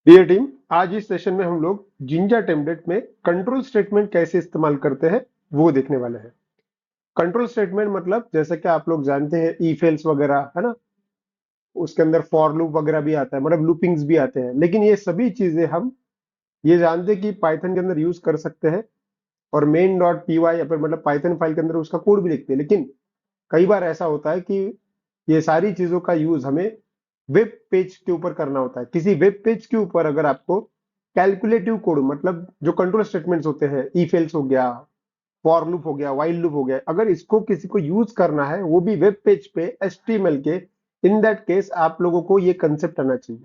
Dear team, आज इस session में हम लोग जिंजा टेम्पलेट में कंट्रोल स्टेटमेंट कैसे इस्तेमाल करते हैं वो देखने वाले हैं। कंट्रोल स्टेटमेंट मतलब जैसे कि आप लोग जानते हैं इफ एल्स वगैरह है ना, उसके अंदर फॉर लूप वगैरह भी आता है, मतलब लूपिंग्स भी आते हैं। लेकिन ये सभी चीजें हम ये जानते हैं कि पाइथन के अंदर यूज कर सकते हैं और मेन डॉट पी वाई या फिर मतलब पाइथन फाइल के अंदर उसका कोड भी लिखते हैं। लेकिन कई बार ऐसा होता है कि ये सारी चीजों का यूज हमें वेब पेज के ऊपर करना होता है। किसी वेब पेज के ऊपर अगर आपको कैलकुलेटिव कोड मतलब जो कंट्रोल स्टेटमेंट्स होते हैं, इफ एल्स हो गया, फॉर लूप हो गया, व्हाइल लूप हो गया, अगर इसको किसी को यूज करना है वो भी वेब पेज पे एचटीएमएल के, इन दैट केस आप लोगों को ये कंसेप्ट आना चाहिए।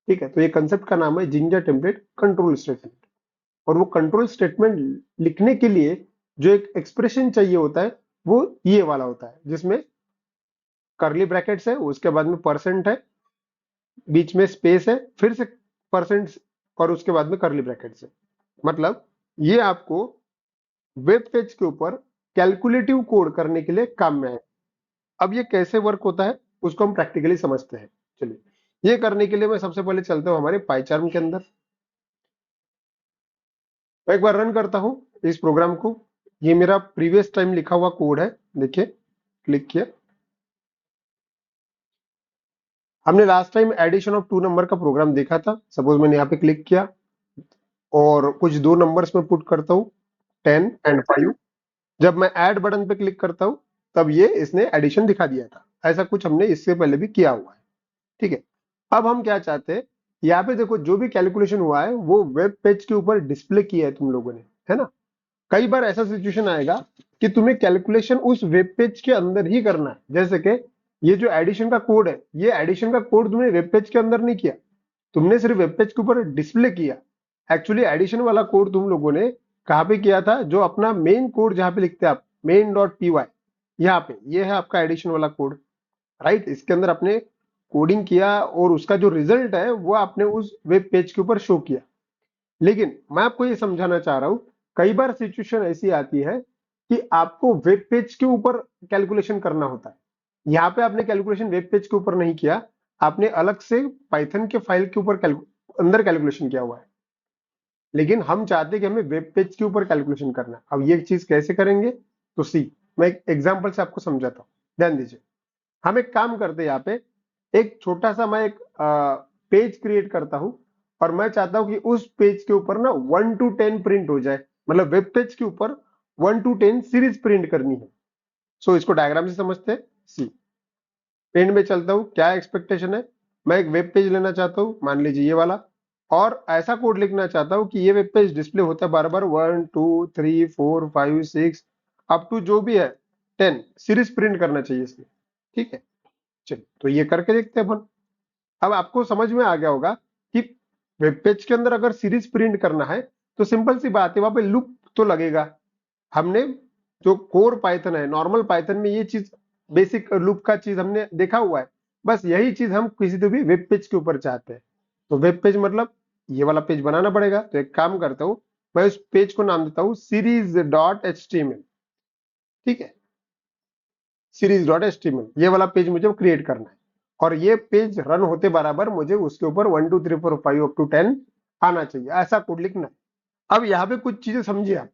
ठीक है, तो ये कंसेप्ट का नाम है जिंजर टेम्पलेट कंट्रोल स्टेटमेंट। और वो कंट्रोल स्टेटमेंट लिखने के लिए जो एक एक्सप्रेशन चाहिए होता है वो ये वाला होता है, जिसमें करली ब्रैकेट्स है, उसके बाद में परसेंट है, बीच में स्पेस है, फिर से परसेंट, और उसके बाद में करली ब्रैकेट्स है। मतलब ये आपको वेब पेज के ऊपर कैलकुलेटिव कोड करने के लिए काम में है। अब ये कैसे वर्क होता है उसको हम प्रैक्टिकली समझते हैं। चलिए, ये करने के लिए मैं सबसे पहले चलता हूं हमारे पाइचार्म के अंदर। मैं एक बार रन करता हूं इस प्रोग्राम को। ये मेरा प्रीवियस टाइम लिखा हुआ कोड है, देखिए, क्लिक किया। हमने last time addition of two number का प्रोग्राम देखा था। सपोज मैंने यहाँ पे क्लिक किया और कुछ दो नंबर्स में पुट करता हूँ, 10 और 5। जब मैं ऐड बटन पे क्लिक करता हूं तब ये इसने एडिशन दिखा दिया था। ऐसा कुछ हमने इससे पहले भी किया हुआ है। ठीक है, अब हम क्या चाहते हैं, यहाँ पे देखो जो भी कैलकुलेशन हुआ है वो वेब पेज के ऊपर डिस्प्ले किया है तुम लोगों ने, है ना। कई बार ऐसा सिचुएशन आएगा कि तुम्हें कैलकुलेशन उस वेब पेज के अंदर ही करना है। जैसे कि ये जो एडिशन का कोड है, ये एडिशन का कोड तुमने वेब पेज के अंदर नहीं किया, तुमने सिर्फ वेब पेज के ऊपर डिस्प्ले किया। एक्चुअली एडिशन वाला कोड तुम लोगों ने कहाँ पे किया था, जो अपना मेन कोड जहाँ पे लिखते हैं आप, मेन डॉट पी वाई, यहाँ पे ये है आपका एडिशन वाला कोड। राइट, इसके अंदर आपने कोडिंग किया और उसका जो रिजल्ट है वो आपने उस वेब पेज के ऊपर शो किया। लेकिन मैं आपको ये समझाना चाह रहा हूं, कई बार सिचुएशन ऐसी आती है कि आपको वेब पेज के ऊपर कैलकुलेशन करना होता है। यहाँ पे आपने कैलकुलेशन वेब पेज के ऊपर नहीं किया, आपने अलग से पाइथन के फाइल के ऊपर अंदर कैलकुलेशन किया हुआ है। लेकिन हम चाहते हैं कि हमें वेब पेज के ऊपर कैलकुलेशन करना है। अब ये चीज कैसे करेंगे, तो सी, मैं एक एग्जांपल से आपको समझाता हूँ, ध्यान दीजिए। हम एक काम करते हैं, यहाँ पे एक छोटा सा मैं एक पेज क्रिएट करता हूं और मैं चाहता हूं कि उस पेज के ऊपर ना 1 to 10 प्रिंट हो जाए। मतलब वेब पेज के ऊपर 1 to 10 सीरीज प्रिंट करनी है। सो इसको डायग्राम से समझते हैं। सी, पेंट में चलता हूं, क्या एक्सपेक्टेशन है, मैं एक वेब पेज लेना चाहता हूं, मान लीजिए ये वाला, और ऐसा कोड लिखना चाहता हूं कि ये वेब पेज डिस्प्ले होता है बार बार 1 2 3 4 5 6 अप टू जो भी है 10 सीरीज प्रिंट करना चाहिए इसमें। ठीक है, चलिए तो ये करके देखते हैं अपन। अब आपको समझ में आ गया होगा कि वेब पेज के अंदर अगर सीरीज प्रिंट करना है तो सिंपल सी बात है, वहां पे लूप तो लगेगा। हमने जो कोर पाइथन है, नॉर्मल पाइथन में ये चीज, बेसिक लूप का चीज हमने देखा हुआ है। बस यही चीज हम किसी तो भी वेब पेज के ऊपर चाहते हैं। तो वेब पेज मतलब ये वाला पेज बनाना पड़ेगा। तो एक काम करता हूं, मैं उस पेज को नाम देता हूं series dot H T M L. ठीक है, series dot H T M L ये वाला पेज मुझे क्रिएट करना है। और ये पेज रन होते बराबर मुझे उसके ऊपर 1 2 3 4 5 अप टू 10 आना चाहिए, ऐसा कोड लिखना है। अब यहाँ पे कुछ चीजें समझिए आप।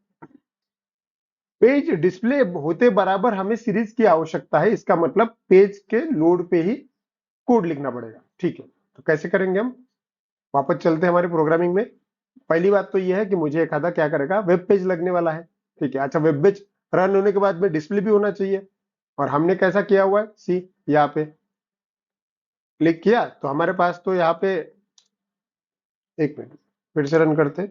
पेज डिस्प्ले होते बराबर हमें सीरीज की आवश्यकता है, इसका मतलब पेज के लोड पे ही कोड लिखना पड़ेगा। ठीक है, तो कैसे करेंगे हम, वापस चलते हैं हमारे प्रोग्रामिंग में। पहली बात तो यह है कि मुझे एक आधा क्या करेगा, वेब पेज लगने वाला है। ठीक है, अच्छा, वेब पेज रन होने के बाद में डिस्प्ले भी होना चाहिए। और हमने कैसा किया हुआ है, सी, यहाँ पे क्लिक किया तो हमारे पास तो यहाँ पे, एक मिनट फिर से रन करते।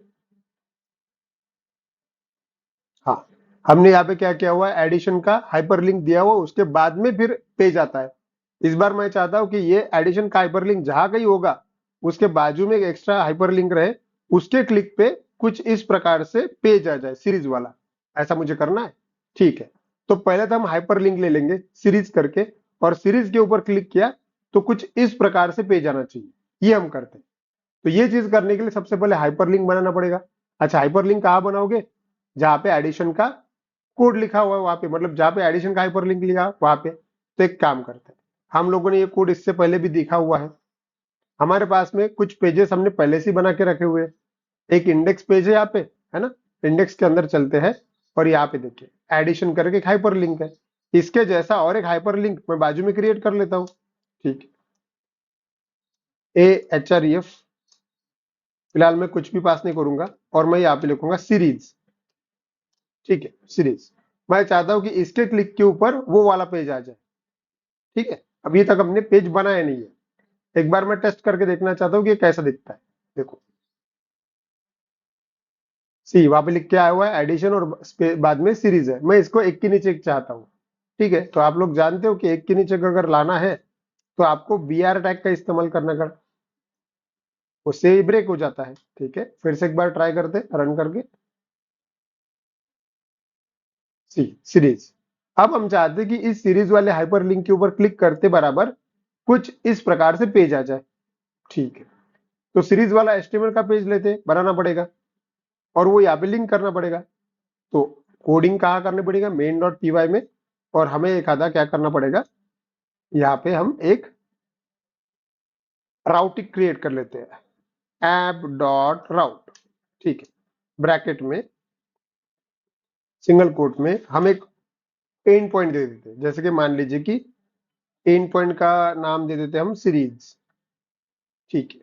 हाँ, हमने यहाँ पे क्या किया हुआ है, एडिशन का हाइपरलिंक दिया हुआ, उसके बाद में फिर पेज आता है। इस बार मैं चाहता हूं कि ये एडिशन का हाइपरलिंक जहां कहीं होगा उसके बाजू में एक एक्स्ट्रा हाइपरलिंक रहे, उसके क्लिक पे कुछ इस प्रकार से पेज आ जाए सीरीज वाला। ऐसा मुझे करना है। ठीक है, तो पहले तो हम हाइपरलिंक ले लेंगे सीरीज करके, और सीरीज के ऊपर क्लिक किया तो कुछ इस प्रकार से पेज आना चाहिए, ये हम करते हैं। तो ये चीज करने के लिए सबसे पहले हाइपरलिंक बनाना पड़ेगा। अच्छा, हाइपरलिंक कहाँ बनाओगे, जहां पे एडिशन का कोड लिखा हुआ है वहां पे, मतलब जहां पे एडिशन का हाइपरलिंक लिखा वहां पे। तो एक काम करते हैं, हम लोगों ने ये कोड इससे पहले भी देखा हुआ है। हमारे पास में कुछ पेजेस हमने पहले से ही बना के रखे हुए हैं। एक इंडेक्स पेज है यहाँ पे, है ना, इंडेक्स के अंदर चलते हैं और यहाँ पे देखिए एडिशन करके एक हाइपर लिंक है, इसके जैसा और एक हाइपर लिंक मैं बाजू में क्रिएट कर लेता हूँ। ठीक है, AHREF फिलहाल मैं कुछ भी पास नहीं करूंगा और मैं यहाँ पे लिखूंगा सीरीज। ठीक है, सीरीज। मैं चाहता हूं कि इसके क्लिक के ऊपर वो वाला पेज आ जाए। ठीक है, अभी तक हमने पेज बनाया नहीं है, एक बार मैं टेस्ट करके देखना चाहता हूँ कि ये कैसा दिखता है। देखो सी वहां पे लिख के आया हुआ है एडिशन और बाद में सीरीज है, मैं इसको एक के नीचे एक चाहता हूँ। ठीक है, तो आप लोग जानते हो कि एक के नीचे अगर लाना है तो आपको BR टैग का इस्तेमाल करना कर, उससे ब्रेक हो जाता है। ठीक है, फिर से एक बार ट्राई करते रन करके। सी सीरीज। अब हम चाहते हैं कि इस सीरीज वाले हाइपर लिंक के ऊपर क्लिक करते बराबर कुछ इस प्रकार से पेज आ जाए। ठीक है, तो सीरीज वाला HTML का पेज लेते बनाना पड़ेगा और वो यहाँ पे लिंक करना पड़ेगा। तो कोडिंग कहाँ करनी पड़ेगा, main.py में, और हमें एक आधा क्या करना पड़ेगा, यहाँ पे हम एक राउटिंग क्रिएट कर लेते हैं, app.route। ठीक है, ब्रैकेट में सिंगल कोट में हम एक एंड पॉइंट दे देते हैं, जैसे कि मान लीजिए कि एंड पॉइंट का नाम दे देते हैं हम सीरीज। ठीक है,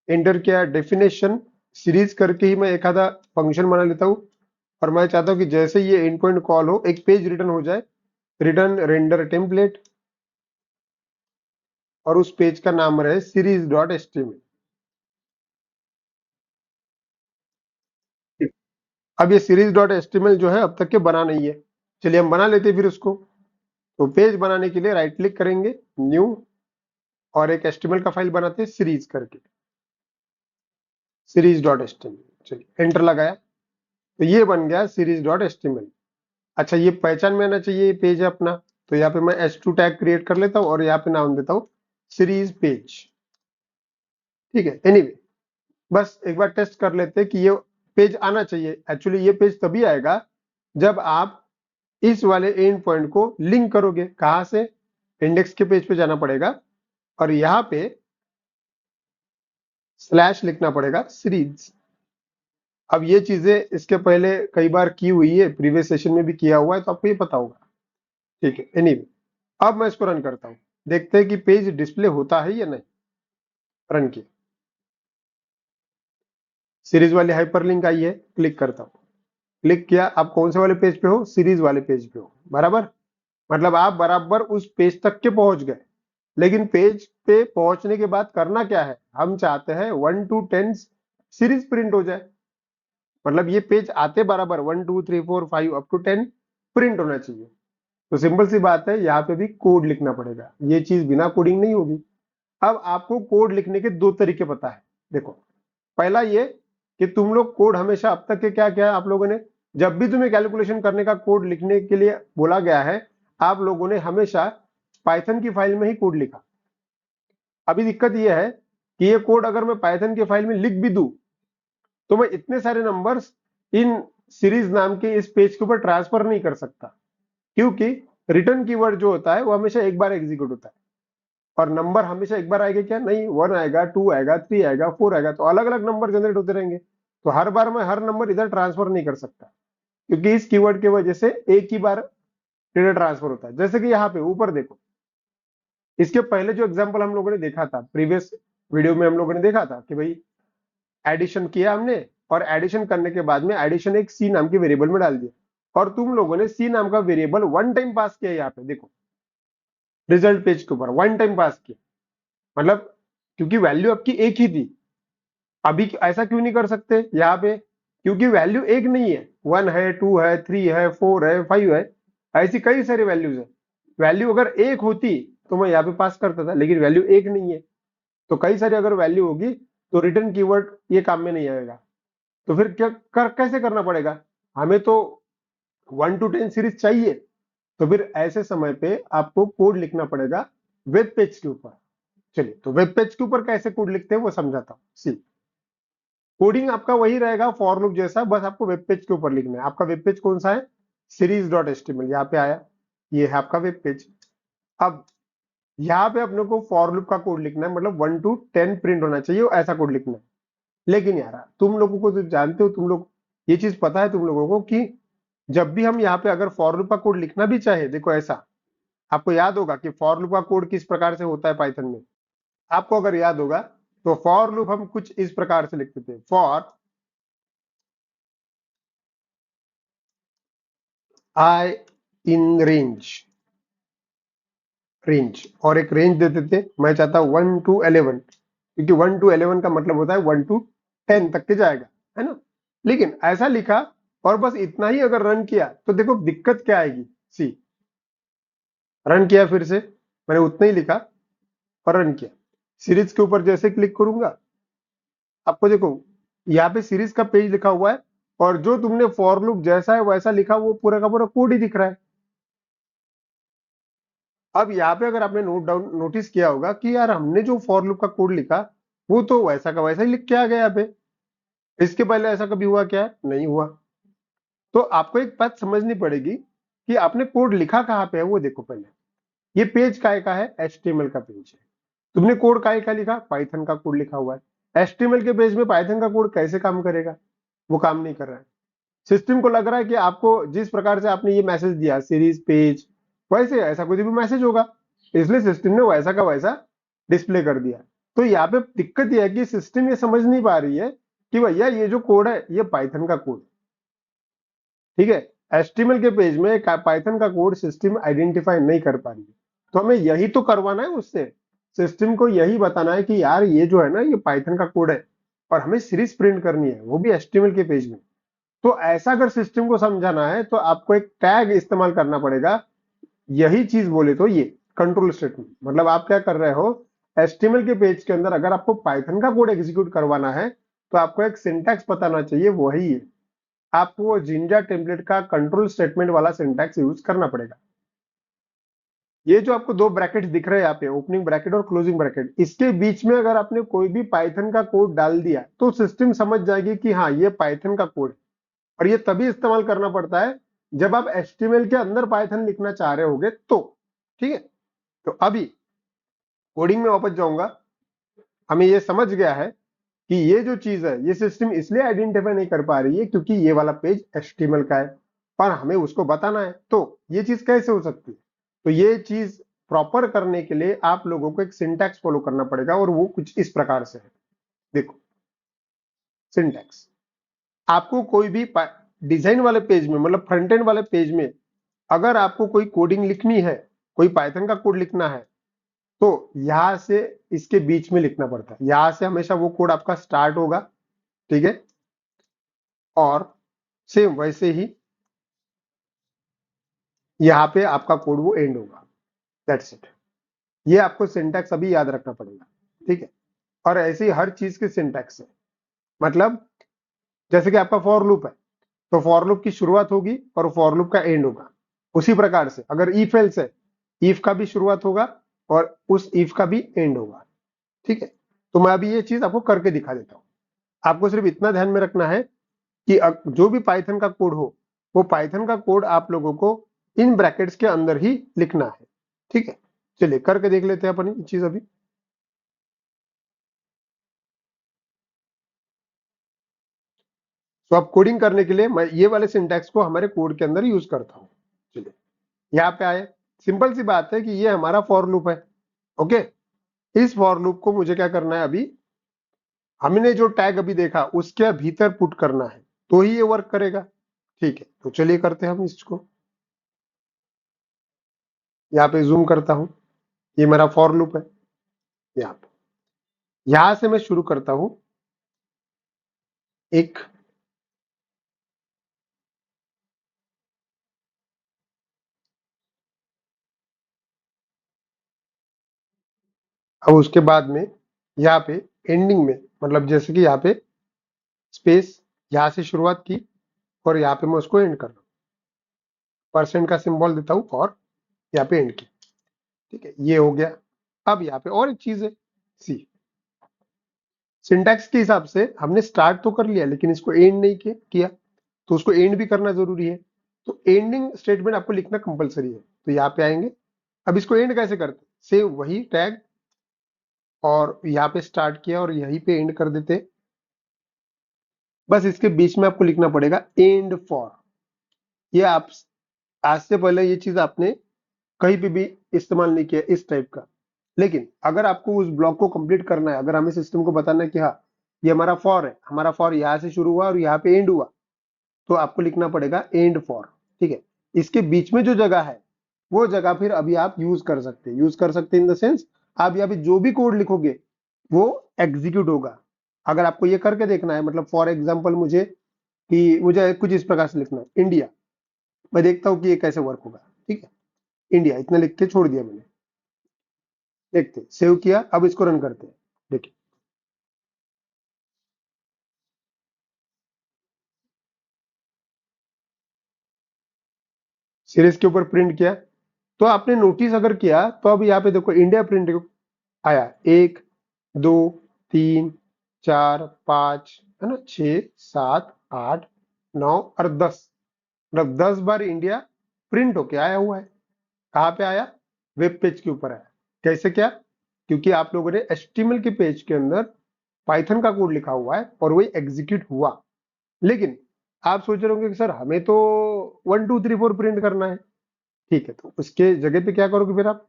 एंटर किया, डेफिनेशन सीरीज करके ही मैं एक आधा फंक्शन बना लेता हूँ और मैं चाहता हूँ कि जैसे ये एंड पॉइंट कॉल हो एक पेज रिटर्न हो जाए, रिटर्न रेंडर टेम्पलेट, और उस पेज का नाम रहे series.html। अब ये series.html जो है अब तक के बना नहीं है, चलिए हम बना लेते हैं फिर उसको। तो पेज बनाने के लिए राइट क्लिक करेंगे, न्यू, और एक HTML का फाइल बनाते हैं सीरीज करके, series.html। चलिए एंटर लगाया तो ये बन गया series.html। अच्छा, ये पहचान में आना चाहिए, ये पेज है अपना, तो यहाँ पे मैं h2 टैग क्रिएट कर लेता हूँ और यहाँ पे नाम देता हूँ सीरीज पेज। ठीक है, एनीवे बस एक बार टेस्ट कर लेते हैं कि ये पेज आना चाहिए। एक्चुअली ये पेज तभी आएगा जब आप इस वाले एंड पॉइंट को लिंक करोगे। कहां से, इंडेक्स के पेज पे जाना पड़ेगा और यहाँ पे स्लैश लिखना पड़ेगा सीरीज। अब ये चीजें इसके पहले कई बार की हुई है, प्रीवियस सेशन में भी किया हुआ है, तो आपको ये पता होगा। ठीक है, एनीवे अब मैं इसको रन करता हूं, देखते हैं कि पेज डिस्प्ले होता है या नहीं। रन किया, सीरीज वाली हाइपरलिंक आई है, क्लिक करता हूं, क्लिक किया, आप कौन से वाले पेज पे हो, सीरीज वाले पेज पे हो, बराबर, मतलब आप बराबर उस पेज तक के पहुंच गए। लेकिन पेज पे पहुंचने के बाद करना क्या है, हम चाहते हैं 1 to 10 सीरीज प्रिंट हो जाए, मतलब ये पेज आते बराबर 1 2 3 4 5 अप टू 10 प्रिंट होना चाहिए। तो सिंपल सी बात है, यहाँ पे भी कोड लिखना पड़ेगा, ये चीज बिना कोडिंग नहीं होगी। अब आपको कोड लिखने के दो तरीके पता है। देखो, पहला ये कि तुम लोग कोड हमेशा अब तक के क्या क्या आप लोगों ने, जब भी तुम्हें कैलकुलेशन करने का कोड लिखने के लिए बोला गया है, आप लोगों ने हमेशा पाइथन की फाइल में ही कोड लिखा। अभी दिक्कत यह है कि ये कोड अगर मैं पाइथन की फाइल में लिख भी दूं तो मैं इतने सारे नंबर्स इन सीरीज नाम के इस पेज के ऊपर ट्रांसफर नहीं कर सकता, क्योंकि रिटर्न कीवर्ड जो होता है वो हमेशा एक बार एग्जीक्यूट होता है और नंबर हमेशा एक बार आएगा क्या, नहीं, 1 आएगा, 2 आएगा, 3 आएगा, 4 आएगा, तो अलग अलग नंबर जनरेट होते रहेंगे। तो हर बार मैं हर नंबर इधर ट्रांसफर नहीं कर सकता, क्योंकि इस कीवर्ड की वजह से एक ही बार डेटा ट्रांसफर होता है। जैसे कि यहाँ पे ऊपर देखो, इसके पहले जो एग्जांपल हम लोगों ने देखा था प्रीवियस वीडियो में, हम लोगों ने देखा था कि भाई एडिशन किया हमने और एडिशन करने के बाद में एडिशन एक सी नाम के वेरिएबल में डाल दिया और तुम लोगों ने सी नाम का वेरिएबल वन टाइम पास किया। यहाँ पे देखो रिजल्ट पेज के ऊपर वन टाइम पास किया, मतलब क्योंकि वैल्यू आपकी एक ही थी। अभी ऐसा क्यों नहीं कर सकते यहाँ पे, क्योंकि वैल्यू एक नहीं है, 1 है, 2 है, 3 है, 4 है, 5 है, ऐसी कई सारी वैल्यूज है। वैल्यू अगर एक होती तो मैं यहाँ पे पास करता था, लेकिन वैल्यू एक नहीं है, तो कई सारी अगर वैल्यू होगी तो रिटर्न कीवर्ड ये काम में नहीं आएगा। तो फिर क्या कैसे करना पड़ेगा, हमें तो 1 to 10 सीरीज चाहिए। तो फिर ऐसे समय पे आपको कोड लिखना पड़ेगा वेब पेज के ऊपर। चलिए, तो वेब पेज के ऊपर कैसे कोड लिखते हैं वो समझाता हूँ। सी कोडिंग आपका वही रहेगा फॉर लूप जैसा, बस आपको वेब पेज के ऊपर लिखना है। आपका वेब पेज कौन सा है, series.html, यहाँ पे आया, ये है आपका वेब पेज। अब यहाँ पे अपने को फॉर लूप का कोड लिखना है, मतलब 1 to 10 प्रिंट होना चाहिए, ऐसा कोड लिखना है। लेकिन यार तुम लोगों को तो जानते हो, तुम लोग ये चीज पता है तुम लोगों को कि जब भी हम यहाँ पे अगर फॉर लूप का कोड लिखना भी चाहे, देखो ऐसा आपको याद होगा कि फॉर लूप का कोड किस प्रकार से होता है पाइथन में। आपको अगर याद होगा तो फॉर लूप हम कुछ इस प्रकार से लिखते थे, फॉर आई इन रेंज, और एक रेंज देते थे, मैं चाहता हूं 1 to 11, क्योंकि 1 to 11 का मतलब होता है 1 to 10 तक के जाएगा, है ना। लेकिन ऐसा लिखा और बस इतना ही अगर रन किया तो देखो दिक्कत क्या आएगी। सी, रन किया फिर से, मैंने उतना ही लिखा और रन किया, सीरीज के ऊपर जैसे क्लिक करूंगा आपको देखो यहाँ पे सीरीज का पेज लिखा हुआ है, और जो तुमने फॉर लूप जैसा है वैसा लिखा वो पूरा का पूरा कोड ही दिख रहा है। अब यहाँ पे अगर आपने नोटिस किया होगा कि यार हमने जो फॉर लूप का कोड लिखा वो तो वैसा का वैसा ही लिख के आ गया यहाँ पे, इसके पहले ऐसा कभी हुआ क्या है? नहीं हुआ। तो आपको एक बात समझनी पड़ेगी कि आपने कोड लिखा कहाँ पे है वो देखो पहले। ये पेज काय का है? HTML का पेज है। तुमने कोड काय का लिखा? पाइथन का कोड लिखा हुआ है। HTML के पेज में पाइथन का कोड कैसे काम करेगा? वो काम नहीं कर रहा है। सिस्टम को लग रहा है कि आपको जिस प्रकार से आपने ये मैसेज दिया सीरीज पेज, वैसे ऐसा कोई भी मैसेज होगा, इसलिए सिस्टम ने वैसा का वैसा डिस्प्ले कर दिया। तो यहाँ पे दिक्कत यह है कि सिस्टम ये समझ नहीं पा रही है कि भैया ये जो कोड है ये पाइथन का कोड, ठीक है। HTML के पेज में पाइथन का कोड सिस्टम आइडेंटिफाई नहीं कर पा रही है, तो हमें यही तो करवाना है उससे। सिस्टम को यही बताना है कि यार ये जो है ना ये पाइथन का कोड है और हमें सीरीज प्रिंट करनी है, वो भी HTML के पेज में। तो ऐसा अगर सिस्टम को समझाना है तो आपको एक टैग इस्तेमाल करना पड़ेगा। यही चीज बोले तो ये कंट्रोल स्टेटमेंट, मतलब आप क्या कर रहे हो, HTML के पेज के अंदर अगर आपको पाइथन का कोड एग्जीक्यूट करवाना है तो आपको एक सिंटैक्स बताना चाहिए, वही है। आपको वो जिंजा टेम्पलेट का कंट्रोल स्टेटमेंट वाला सिंटैक्स यूज करना पड़ेगा। ये जो आपको दो ब्रैकेट दिख रहे हैं यहाँ पे, ओपनिंग ब्रैकेट और क्लोजिंग ब्रैकेट, इसके बीच में अगर आपने कोई भी पाइथन का कोड डाल दिया तो सिस्टम समझ जाएगी कि हाँ ये पाइथन का कोड है। और ये तभी इस्तेमाल करना पड़ता है जब आप HTML के अंदर पाइथन लिखना चाह रहे होगे तो, ठीक है। तो अभी कोडिंग में वापस जाऊंगा। हमें ये समझ गया है कि ये जो चीज है ये सिस्टम इसलिए आइडेंटिफाई नहीं कर पा रही है क्योंकि ये वाला पेज HTML का है, और हमें उसको बताना है। तो ये चीज कैसे हो सकती है? तो ये चीज प्रॉपर करने के लिए आप लोगों को एक सिंटैक्स फॉलो करना पड़ेगा, और वो कुछ इस प्रकार से है। देखो सिंटैक्स, आपको कोई भी डिजाइन वाले पेज में, मतलब फ्रंट एंड वाले पेज में अगर आपको कोई कोडिंग लिखनी है, कोई पाइथन का कोड लिखना है, तो यहां से इसके बीच में लिखना पड़ता है। यहां से हमेशा वो कोड आपका स्टार्ट होगा, ठीक है, और सेम वैसे ही यहाँ पे आपका कोड वो एंड होगा। That's it. ये आपको सिंटैक्स अभी याद रखना पड़ेगा, ठीक है। और ऐसे ही हर चीज के सिंटैक्स है, मतलब जैसे कि आपका फॉर लूप है तो फॉर लूप की शुरुआत होगी और फॉर लूप का एंड होगा। उसी प्रकार से अगर इफ एल्स है, इफ का भी शुरुआत होगा और उस इफ का भी एंड होगा, ठीक है। तो मैं अभी ये चीज आपको करके दिखा देता हूं। आपको सिर्फ इतना ध्यान में रखना है कि जो भी पाइथन का कोड हो, वो पाइथन का कोड आप लोगों को इन ब्रैकेट्स के अंदर ही लिखना है, ठीक है। चलिए करके देख लेते हैं अपन ये चीज अभी। तो अब कोडिंग करने के लिए मैं ये वाले सिंटैक्स को हमारे कोड के अंदर यूज करता हूं। चलिए यहाँ पे आए, सिंपल सी बात है कि ये हमारा फॉर लूप है, ओके। इस फॉर लूप को मुझे क्या करना है, अभी हमने जो टैग अभी देखा उसके भीतर पुट करना है, तो ही ये वर्क करेगा, ठीक है। तो चलिए करते हैं हम इसको। यहाँ पे जूम करता हूं, ये मेरा फॉर लूप है। यहाँ पे यहां से मैं शुरू करता हूं एक, अब उसके बाद में यहाँ पे एंडिंग में, मतलब जैसे कि यहाँ पे स्पेस, यहाँ से शुरुआत की और यहाँ पे मैं उसको एंड कर रहा हूँ, परसेंट का सिंबल देता हूँ और यहाँ पे एंड की, ठीक है। ये हो गया। अब यहाँ पे और एक चीज है, सी, सिंटैक्स के हिसाब से हमने स्टार्ट तो कर लिया लेकिन इसको एंड नहीं किया, तो उसको एंड भी करना जरूरी है। तो एंडिंग स्टेटमेंट आपको लिखना कंपलसरी है। तो यहाँ पे आएंगे, अब इसको एंड कैसे करते हैं? से वही टैग और यहाँ पे स्टार्ट किया और यहीं पे एंड कर देते। बस इसके बीच में आपको लिखना पड़ेगा एंड फॉर। ये आप आज से पहले ये चीज आपने कहीं पे भी इस्तेमाल नहीं किया इस टाइप का। लेकिन अगर आपको उस ब्लॉक को कंप्लीट करना है, अगर हमें सिस्टम को बताना है कि हाँ ये हमारा फॉर है, हमारा फॉर यहाँ से शुरू हुआ और यहाँ पे एंड हुआ, तो आपको लिखना पड़ेगा एंड फॉर। ठीक है, इसके बीच में जो जगह है वो जगह फिर अभी आप यूज कर सकते इन द सेंस आप यहाँ पे जो भी कोड लिखोगे वो एग्जीक्यूट होगा। अगर आपको ये करके देखना है, मतलब फॉर एग्जाम्पल मुझे कुछ इस प्रकार से लिखना है इंडिया, मैं देखता हूँ कि ये कैसे वर्क होगा। ठीक है, इंडिया इतना लिख के छोड़ दिया मैंने, देखते सेव किया, अब इसको रन करते हैं। देखिए सीरीज के ऊपर प्रिंट किया, तो आपने नोटिस अगर किया तो अब यहाँ पे देखो इंडिया प्रिंट आया, 1 2 3 4 5, है ना, 6 7 8 9 और 10, मतलब 10 बार इंडिया प्रिंट होके आया हुआ है। कहाँ पे आया? वेब पेज के ऊपर आया। कैसे क्या? क्योंकि आप लोगों ने HTML के पेज के अंदर पाइथन का कोड लिखा हुआ है और वही एग्जीक्यूट हुआ। लेकिन आप सोच रहे होंगे कि सर हमें तो 1 2 3 4 प्रिंट करना है। ठीक है, तो उसके जगह पे क्या करोगे फिर आप?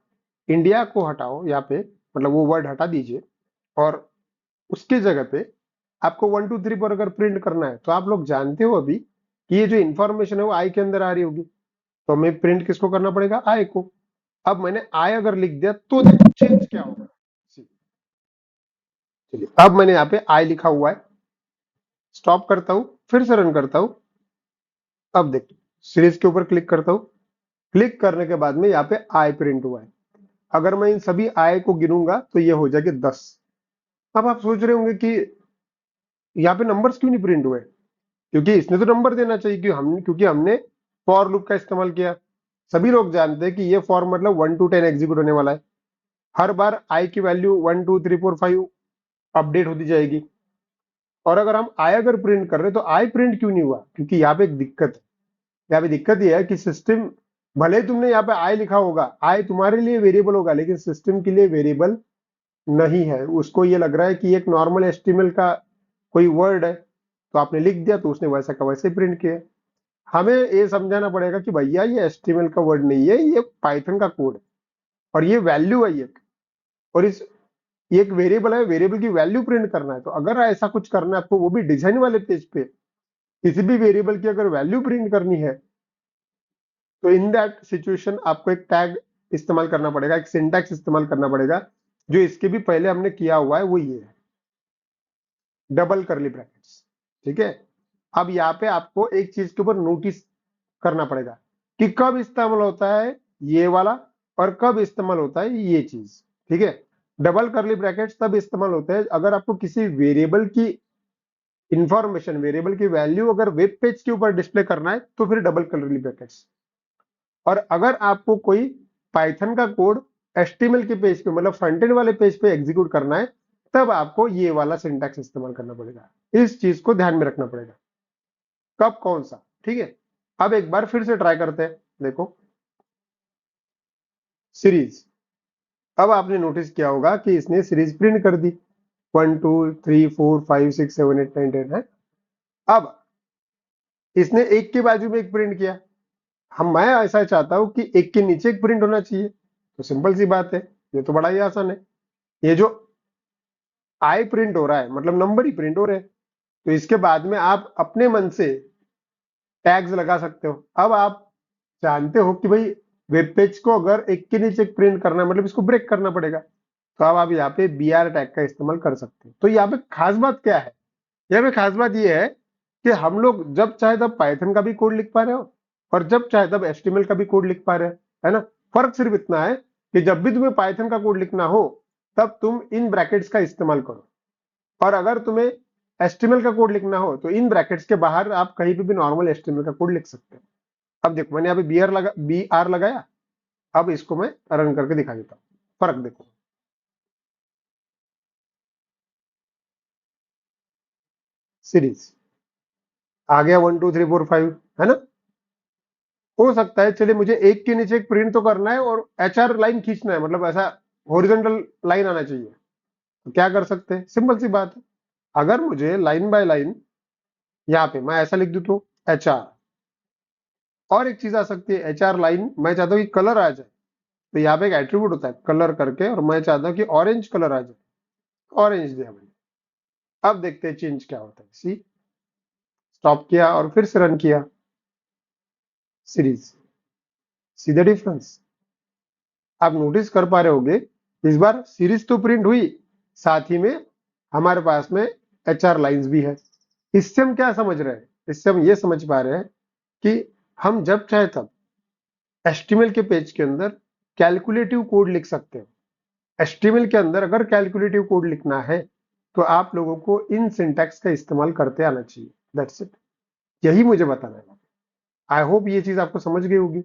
इंडिया को हटाओ यहाँ पे, मतलब वो वर्ड हटा दीजिए, और उसके जगह पे आपको 1 2 3 पर अगर प्रिंट करना है तो आप लोग जानते हो अभी कि ये जो इंफॉर्मेशन है वो आई के अंदर आ रही होगी, तो हमें प्रिंट किसको करना पड़ेगा? आई को। अब मैंने आई अगर लिख दिया तो देखो चेंज क्या होगा। चलिए अब मैंने यहाँ पे आई लिखा हुआ है, स्टॉप करता हूं, फिर से रन करता हूं। अब देखिए सीरीज के ऊपर क्लिक करता हूं, क्लिक करने के बाद में यहाँ पे आई प्रिंट हुआ है। अगर मैं इन सभी आई को गिनूंगा तो ये हो जाएगी 10। अब आप सोच रहे होंगे कि यहाँ पे नंबर्स क्यों नहीं प्रिंट हुए? क्योंकि इसने तो नंबर देना चाहिए, क्योंकि हमने फॉर लूप का इस्तेमाल किया। सभी लोग जानते हैं कि ये फॉर मतलब 1 to 10 एग्जीक्यूट होने वाला है। हर बार आई की वैल्यू 1 2 3 4 5 अपडेट होती जाएगी। और अगर हम आई अगर प्रिंट कर रहे हैं तो आई प्रिंट क्यों नहीं हुआ? क्योंकि यहाँ पे एक दिक्कत है। यहाँ पे दिक्कत ये है कि सिस्टम, भले ही तुमने यहाँ पे आई लिखा होगा, आई तुम्हारे लिए वेरिएबल होगा, लेकिन सिस्टम के लिए वेरिएबल नहीं है। उसको ये लग रहा है कि एक नॉर्मल एचटीएमएल का कोई वर्ड है, तो आपने लिख दिया तो उसने वैसा का वैसे प्रिंट किया। हमें ये समझाना पड़ेगा कि भैया ये एचटीएमएल का वर्ड नहीं है, ये पाइथन का कोड है और ये वैल्यू है एक, और ये एक वेरिएबल है, वेरिएबल की वैल्यू प्रिंट करना है। तो अगर ऐसा कुछ करना है आपको, वो भी डिजाइन वाले पेज पे, किसी भी वेरिएबल की अगर वैल्यू प्रिंट करनी है, तो इन दैट सिचुएशन आपको एक टैग इस्तेमाल करना पड़ेगा, एक सिंटैक्स इस्तेमाल करना पड़ेगा। जो इसके भी पहले हमने किया हुआ है वो ये है, डबल करली ब्रैकेट्स। ठीक है, अब यहाँ पे आपको एक चीज के ऊपर नोटिस करना पड़ेगा कि कब इस्तेमाल होता है ये वाला और कब इस्तेमाल होता है ये चीज। ठीक है, डबल करली ब्रैकेट्स तब इस्तेमाल होते हैं अगर आपको किसी वेरिएबल की इंफॉर्मेशन, वेरिएबल की वैल्यू अगर वेब पेज के ऊपर डिस्प्ले करना है तो फिर डबल करली ब्रैकेट्स। और अगर आपको कोई पाइथन का कोड HTML के पेज पे, मतलब फ्रंट एंड वाले पेज पे एग्जीक्यूट करना है, तब आपको ये वाला सिंटैक्स इस्तेमाल करना पड़ेगा। इस चीज को ध्यान में रखना पड़ेगा, कब कौन सा। ठीक है, अब एक बार फिर से ट्राई करते हैं। देखो सीरीज, अब आपने नोटिस किया होगा कि इसने सीरीज प्रिंट कर दी, 1 2 3 4 5 6 7 8 9 10 है। अब इसने एक के बाजू में एक प्रिंट किया, मैं ऐसा चाहता हूं कि एक के नीचे एक प्रिंट होना चाहिए। तो सिंपल सी बात है, ये तो बड़ा ही आसान है। ये जो आई प्रिंट हो रहा है मतलब नंबर ही प्रिंट हो रहे हैं, तो इसके बाद में आप अपने मन से टैग्स लगा सकते हो। अब आप जानते हो कि भाई वेब पेज को अगर एक के नीचे एक प्रिंट करना है मतलब इसको ब्रेक करना पड़ेगा, तो अब आप यहाँ पे BR टैग का इस्तेमाल कर सकते हो। तो यहाँ पे खास बात क्या है? यहाँ पे खास बात ये है कि हम लोग जब चाहे तब पाइथन का भी कोड लिख पा रहे हो और जब चाहे तब HTML का भी कोड लिख पा रहे हो, है ना। फर्क सिर्फ इतना है कि जब भी तुम्हें पाइथन का कोड लिखना हो तब तुम इन ब्रैकेट्स का इस्तेमाल करो, और अगर तुम्हें HTML का कोड लिखना हो तो इन ब्रैकेट्स के बाहर आप कहीं पे भी नॉर्मल HTML का कोड लिख सकते हो। अब देखो मैंने यहाँ पे BR लगाया, अब इसको मैं रन करके दिखा देता हूँ, फर्क देखो। सीरीज आ गया 1 2 3 4 5, है ना। हो सकता है, चलिए मुझे एक के नीचे एक प्रिंट तो करना है और HR लाइन खींचना है, मतलब ऐसा हॉरिजॉन्टल लाइन आना चाहिए। तो क्या कर सकते हैं, सिंपल सी बात है, अगर मुझे लाइन बाय लाइन यहाँ पे मैं ऐसा लिख दूं तो HR, और एक चीज आ सकती है, HR लाइन मैं चाहता हूँ कि कलर आ जाए, तो यहाँ पे एक एट्रीब्यूट होता है कलर करके, और मैं चाहता हूँ कि ऑरेंज कलर आ जाए, ऑरेंज दिया मैंने। अब देखते हैं चेंज क्या होता है। सी, स्टॉप किया और फिर से रन किया सीरीज, सी द डिफरेंस। आप नोटिस कर पा रहे होंगे, इस बार सीरीज तो प्रिंट हुई, साथ ही में हमारे पास में HR लाइंस भी है। इससे हम क्या समझ रहे हैं, इससे हम ये समझ पा रहे हैं कि हम जब चाहे तब HTML के पेज के अंदर कैलकुलेटिव कोड लिख सकते हैं। HTML के अंदर अगर कैलकुलेटिव कोड लिखना है तो आप लोगों को इन सिंटैक्स का इस्तेमाल करते आना चाहिए, दैट्स इट, यही मुझे बताना है। आई होप ये चीज आपको समझ गई होगी।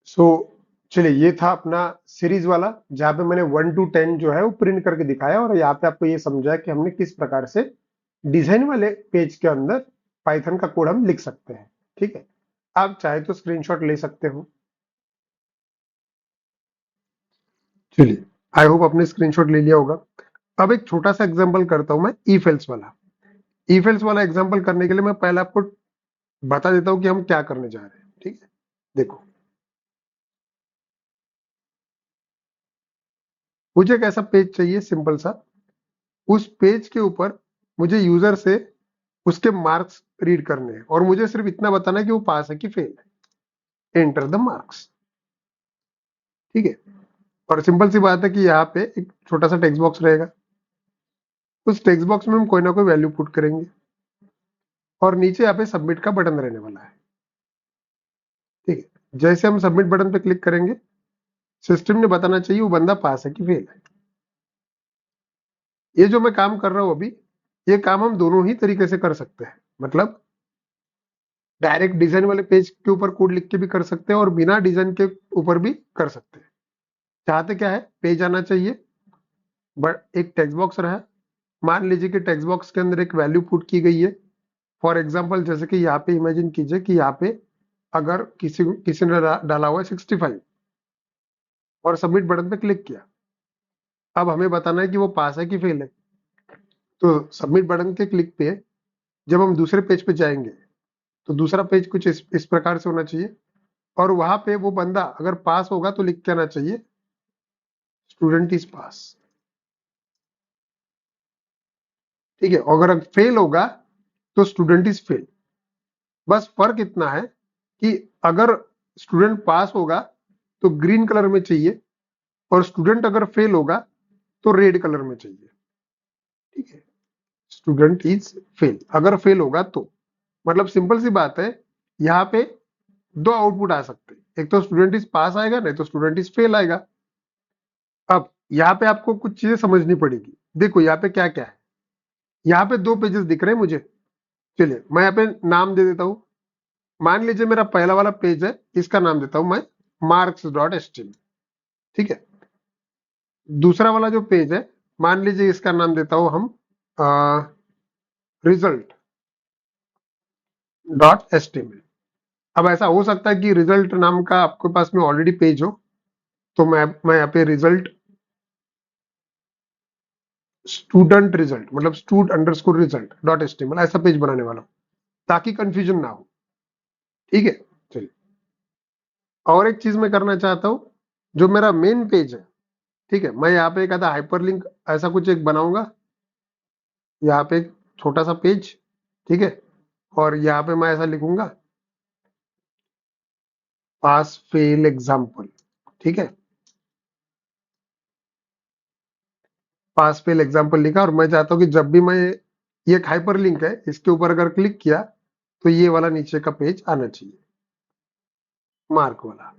सो चलिए, ये था अपना सीरीज वाला, जहां पे मैंने 1 to 10 जो है वो प्रिंट करके दिखाया, और यहाँ पे आपको ये समझा कि हमने किस प्रकार से डिजाइन वाले पेज के अंदर पाइथन का कोड हम लिख सकते हैं। ठीक है, आप चाहे तो स्क्रीनशॉट ले सकते हो। चलिए, आई होप आपने स्क्रीनशॉट ले लिया होगा। अब एक छोटा सा एग्जांपल करता हूं मैं, इफ एल्स वाला। इफ एल्स वाला एग्जांपल करने के लिए मैं पहले आपको बता देता हूं कि हम क्या करने जा रहे हैं। ठीक है, देखो, मुझे एक ऐसा पेज चाहिए सिंपल सा, उस पेज के ऊपर मुझे यूजर से उसके मार्क्स रीड करने हैं, और मुझे सिर्फ इतना बताना है कि वो पास है कि फेल है। Enter the marks. ठीक है, और सिंपल सी बात है कि यहाँ पे एक छोटा सा टेक्स्ट बॉक्स रहेगा, उस टेक्स्ट बॉक्स में हम कोई ना कोई वैल्यू पुट करेंगे, और नीचे यहाँ पे सबमिट का बटन रहने वाला है। ठीक है, जैसे हम सबमिट बटन पे क्लिक करेंगे, सिस्टम ने बताना चाहिए वो बंदा पास है कि फेल है। ये जो मैं काम कर रहा हूं अभी, ये काम हम दोनों ही तरीके से कर सकते हैं, मतलब डायरेक्ट डिजाइन वाले पेज के ऊपर कोड लिख के भी कर सकते हैं, और बिना डिजाइन के ऊपर भी कर सकते हैं। चाहते क्या है, पेज आना चाहिए, बट एक टेक्स्ट बॉक्स रहा है, मान लीजिए कि टेक्स्ट बॉक्स के अंदर एक वैल्यू पुट की गई है। फॉर एग्जाम्पल, जैसे कि यहाँ पे इमेजिन कीजिए कि यहाँ पे अगर किसी किसी ने डाला हुआ है 65, और सबमिट बटन पे क्लिक किया, अब हमें बताना है कि वो पास है कि फेल है। तो सबमिट बटन के क्लिक पे जब हम दूसरे पेज पे जाएंगे, तो दूसरा पेज कुछ इस प्रकार से होना चाहिए, और वहां पे वो बंदा अगर पास होगा तो लिख के आना चाहिए स्टूडेंट इज पास। ठीक है, अगर फेल होगा तो स्टूडेंट इज फेल। बस फर्क इतना है कि अगर स्टूडेंट पास होगा तो ग्रीन कलर में चाहिए, और स्टूडेंट अगर फेल होगा तो रेड कलर में चाहिए। ठीक है, स्टूडेंट इज फेल, अगर फेल होगा तो, मतलब सिंपल सी बात है, यहाँ पे दो आउटपुट आ सकते हैं, एक तो स्टूडेंट इज पास आएगा, नहीं तो स्टूडेंट इज फेल आएगा। अब यहाँ पे आपको कुछ चीजें समझनी पड़ेगी। देखो यहाँ पे क्या क्या है, यहाँ पे दो पेजेस दिख रहे हैं मुझे। चलिए, मैं यहाँ पे नाम दे देता हूँ। मान लीजिए मेरा पहला वाला पेज है, इसका नाम देता हूं मैं marks.html। ठीक है, दूसरा वाला जो पेज है, मान लीजिए इसका नाम देता हूं हम result.html। अब ऐसा हो सकता है कि रिजल्ट नाम का आपके पास में ऑलरेडी पेज हो, तो मैं यहाँ पे रिजल्ट स्टूडेंट रिजल्ट, मतलब stud_result.html ऐसा पेज बनाने वाला हूं, ताकि कंफ्यूजन ना हो। ठीक है, चलिए, और एक चीज मैं करना चाहता हूं, जो मेरा मेन पेज है, ठीक है, मैं यहाँ पे एक आधा हाइपरलिंक ऐसा कुछ एक बनाऊंगा, यहाँ पे एक छोटा सा पेज। ठीक है, और यहाँ पे मैं ऐसा लिखूंगा पास फेल एग्जाम्पल। ठीक है, पास फेल एग्जाम्पल लिखा, और मैं चाहता हूँ कि जब भी मैं, ये एक हाइपर लिंक है, इसके ऊपर अगर क्लिक किया तो ये वाला नीचे का पेज आना चाहिए, मार्क वाला।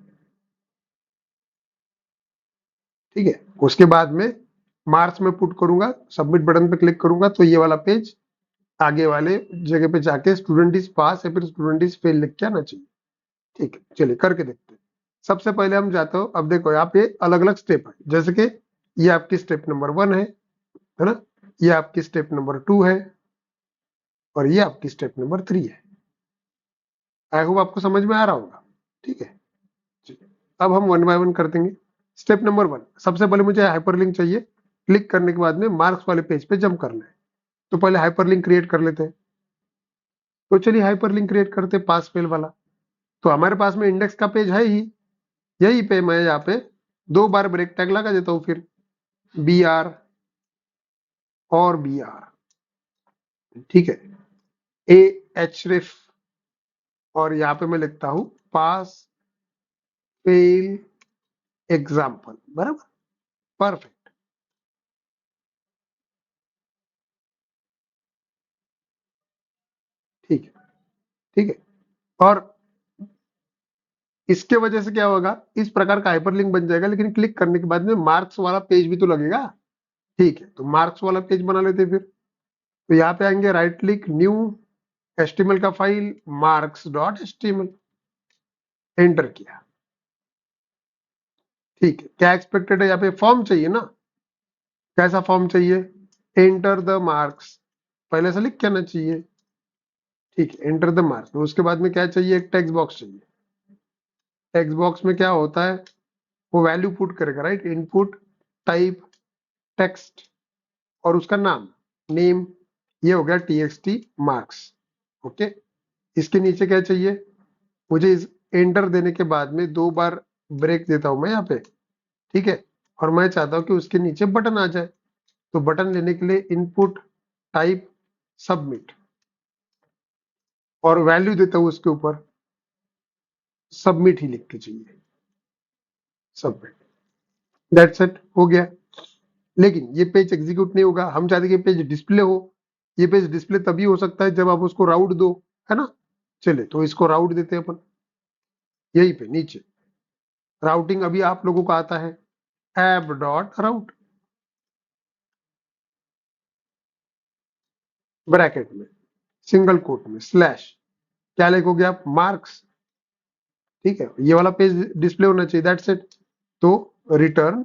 ठीक है, उसके बाद में मार्क्स में पुट करूंगा, सबमिट बटन पे क्लिक करूंगा, तो ये वाला पेज आगे वाले जगह पे जाके स्टूडेंट इज पास या फिर स्टूडेंट इज फेल लिख के आना चाहिए। ठीक है, चलिए करके देखते हैं। सबसे पहले हम जाते हो, अब देखो यहाँ पे अलग अलग स्टेप है, जैसे कि ये आपकी स्टेप नंबर 1 है ना, ये आपकी स्टेप नंबर 2 है, और ये आपकी स्टेप नंबर 3 है। आई होप आपको समझ में आ रहा होगा। ठीक है, चलिए अब हम वन बाय वन कर देंगे। स्टेप नंबर 1, सबसे पहले मुझे हाइपरलिंक चाहिए। क्लिक करने के बाद में मार्क्स वाले पेज पे जंप करना है, तो पहले हाइपरलिंक क्रिएट कर लेते हैं। तो चलिए हाइपरलिंक क्रिएट करते हैं पास फेल वाला। तो हमारे पास में इंडेक्स का पेज है ही, यही पे मैं यहाँ पे 2 बार ब्रेक टैग लगा देता हूँ, फिर बी आर और बी आर, ठीक है, ए एच रिफ, और यहाँ पे मैं लिखता हूँ पास फेल एग्जाम्पल, बराबर, परफेक्ट। ठीक है, ठीक है। और इसके वजह से क्या होगा, इस प्रकार का हाइपरलिंक बन जाएगा, लेकिन क्लिक करने के बाद में मार्क्स वाला पेज भी तो लगेगा। ठीक है, तो मार्क्स वाला पेज बना लेते हैं फिर। तो यहाँ पे आएंगे, राइट क्लिक, न्यू, एचटीएमएल का file, marks dot HTML, enter किया। ठीक है, क्या एक्सपेक्टेड है, यहाँ पे फॉर्म चाहिए ना। कैसा फॉर्म चाहिए, एंटर द मार्क्स, पहले से लिख के आना चाहिए। ठीक है, एंटर द मार्क्स। उसके बाद में क्या चाहिए, एक टेक्स्ट बॉक्स चाहिए। टेक्स्ट बॉक्स में क्या होता है, वो वैल्यू पुट करेगा, राइट, इनपुट टाइप टेक्स्ट और उसका नाम, नेम, ये हो गया टीएक्सटी मार्क्स। ओके, इसके नीचे क्या चाहिए मुझे, इस एंटर देने के बाद में 2 बार ब्रेक देता हूं मैं यहाँ पे, ठीक है, और मैं चाहता हूं कि उसके नीचे बटन आ जाए। तो बटन लेने के लिए इनपुट टाइप सबमिट, और वैल्यू देता हूं उसके ऊपर, सबमिट ही लिख के चाहिए, सबमिट, दैट्स इट, हो गया। लेकिन ये पेज एग्जीक्यूट नहीं होगा, हम चाहते हैं कि पेज डिस्प्ले हो। ये पेज डिस्प्ले तभी हो सकता है जब आप उसको राउट दो, है ना। चलिए, तो इसको राउट देते हैं अपन, यही पे नीचे राउटिंग अभी आप लोगों को आता है, ऐप डॉट राउट, ब्रैकेट में, सिंगल कोट में, स्लैश, क्या लिखोगे आप, मार्क्स। ठीक है, ये वाला पेज डिस्प्ले होना चाहिए, दैट्स इट। तो return,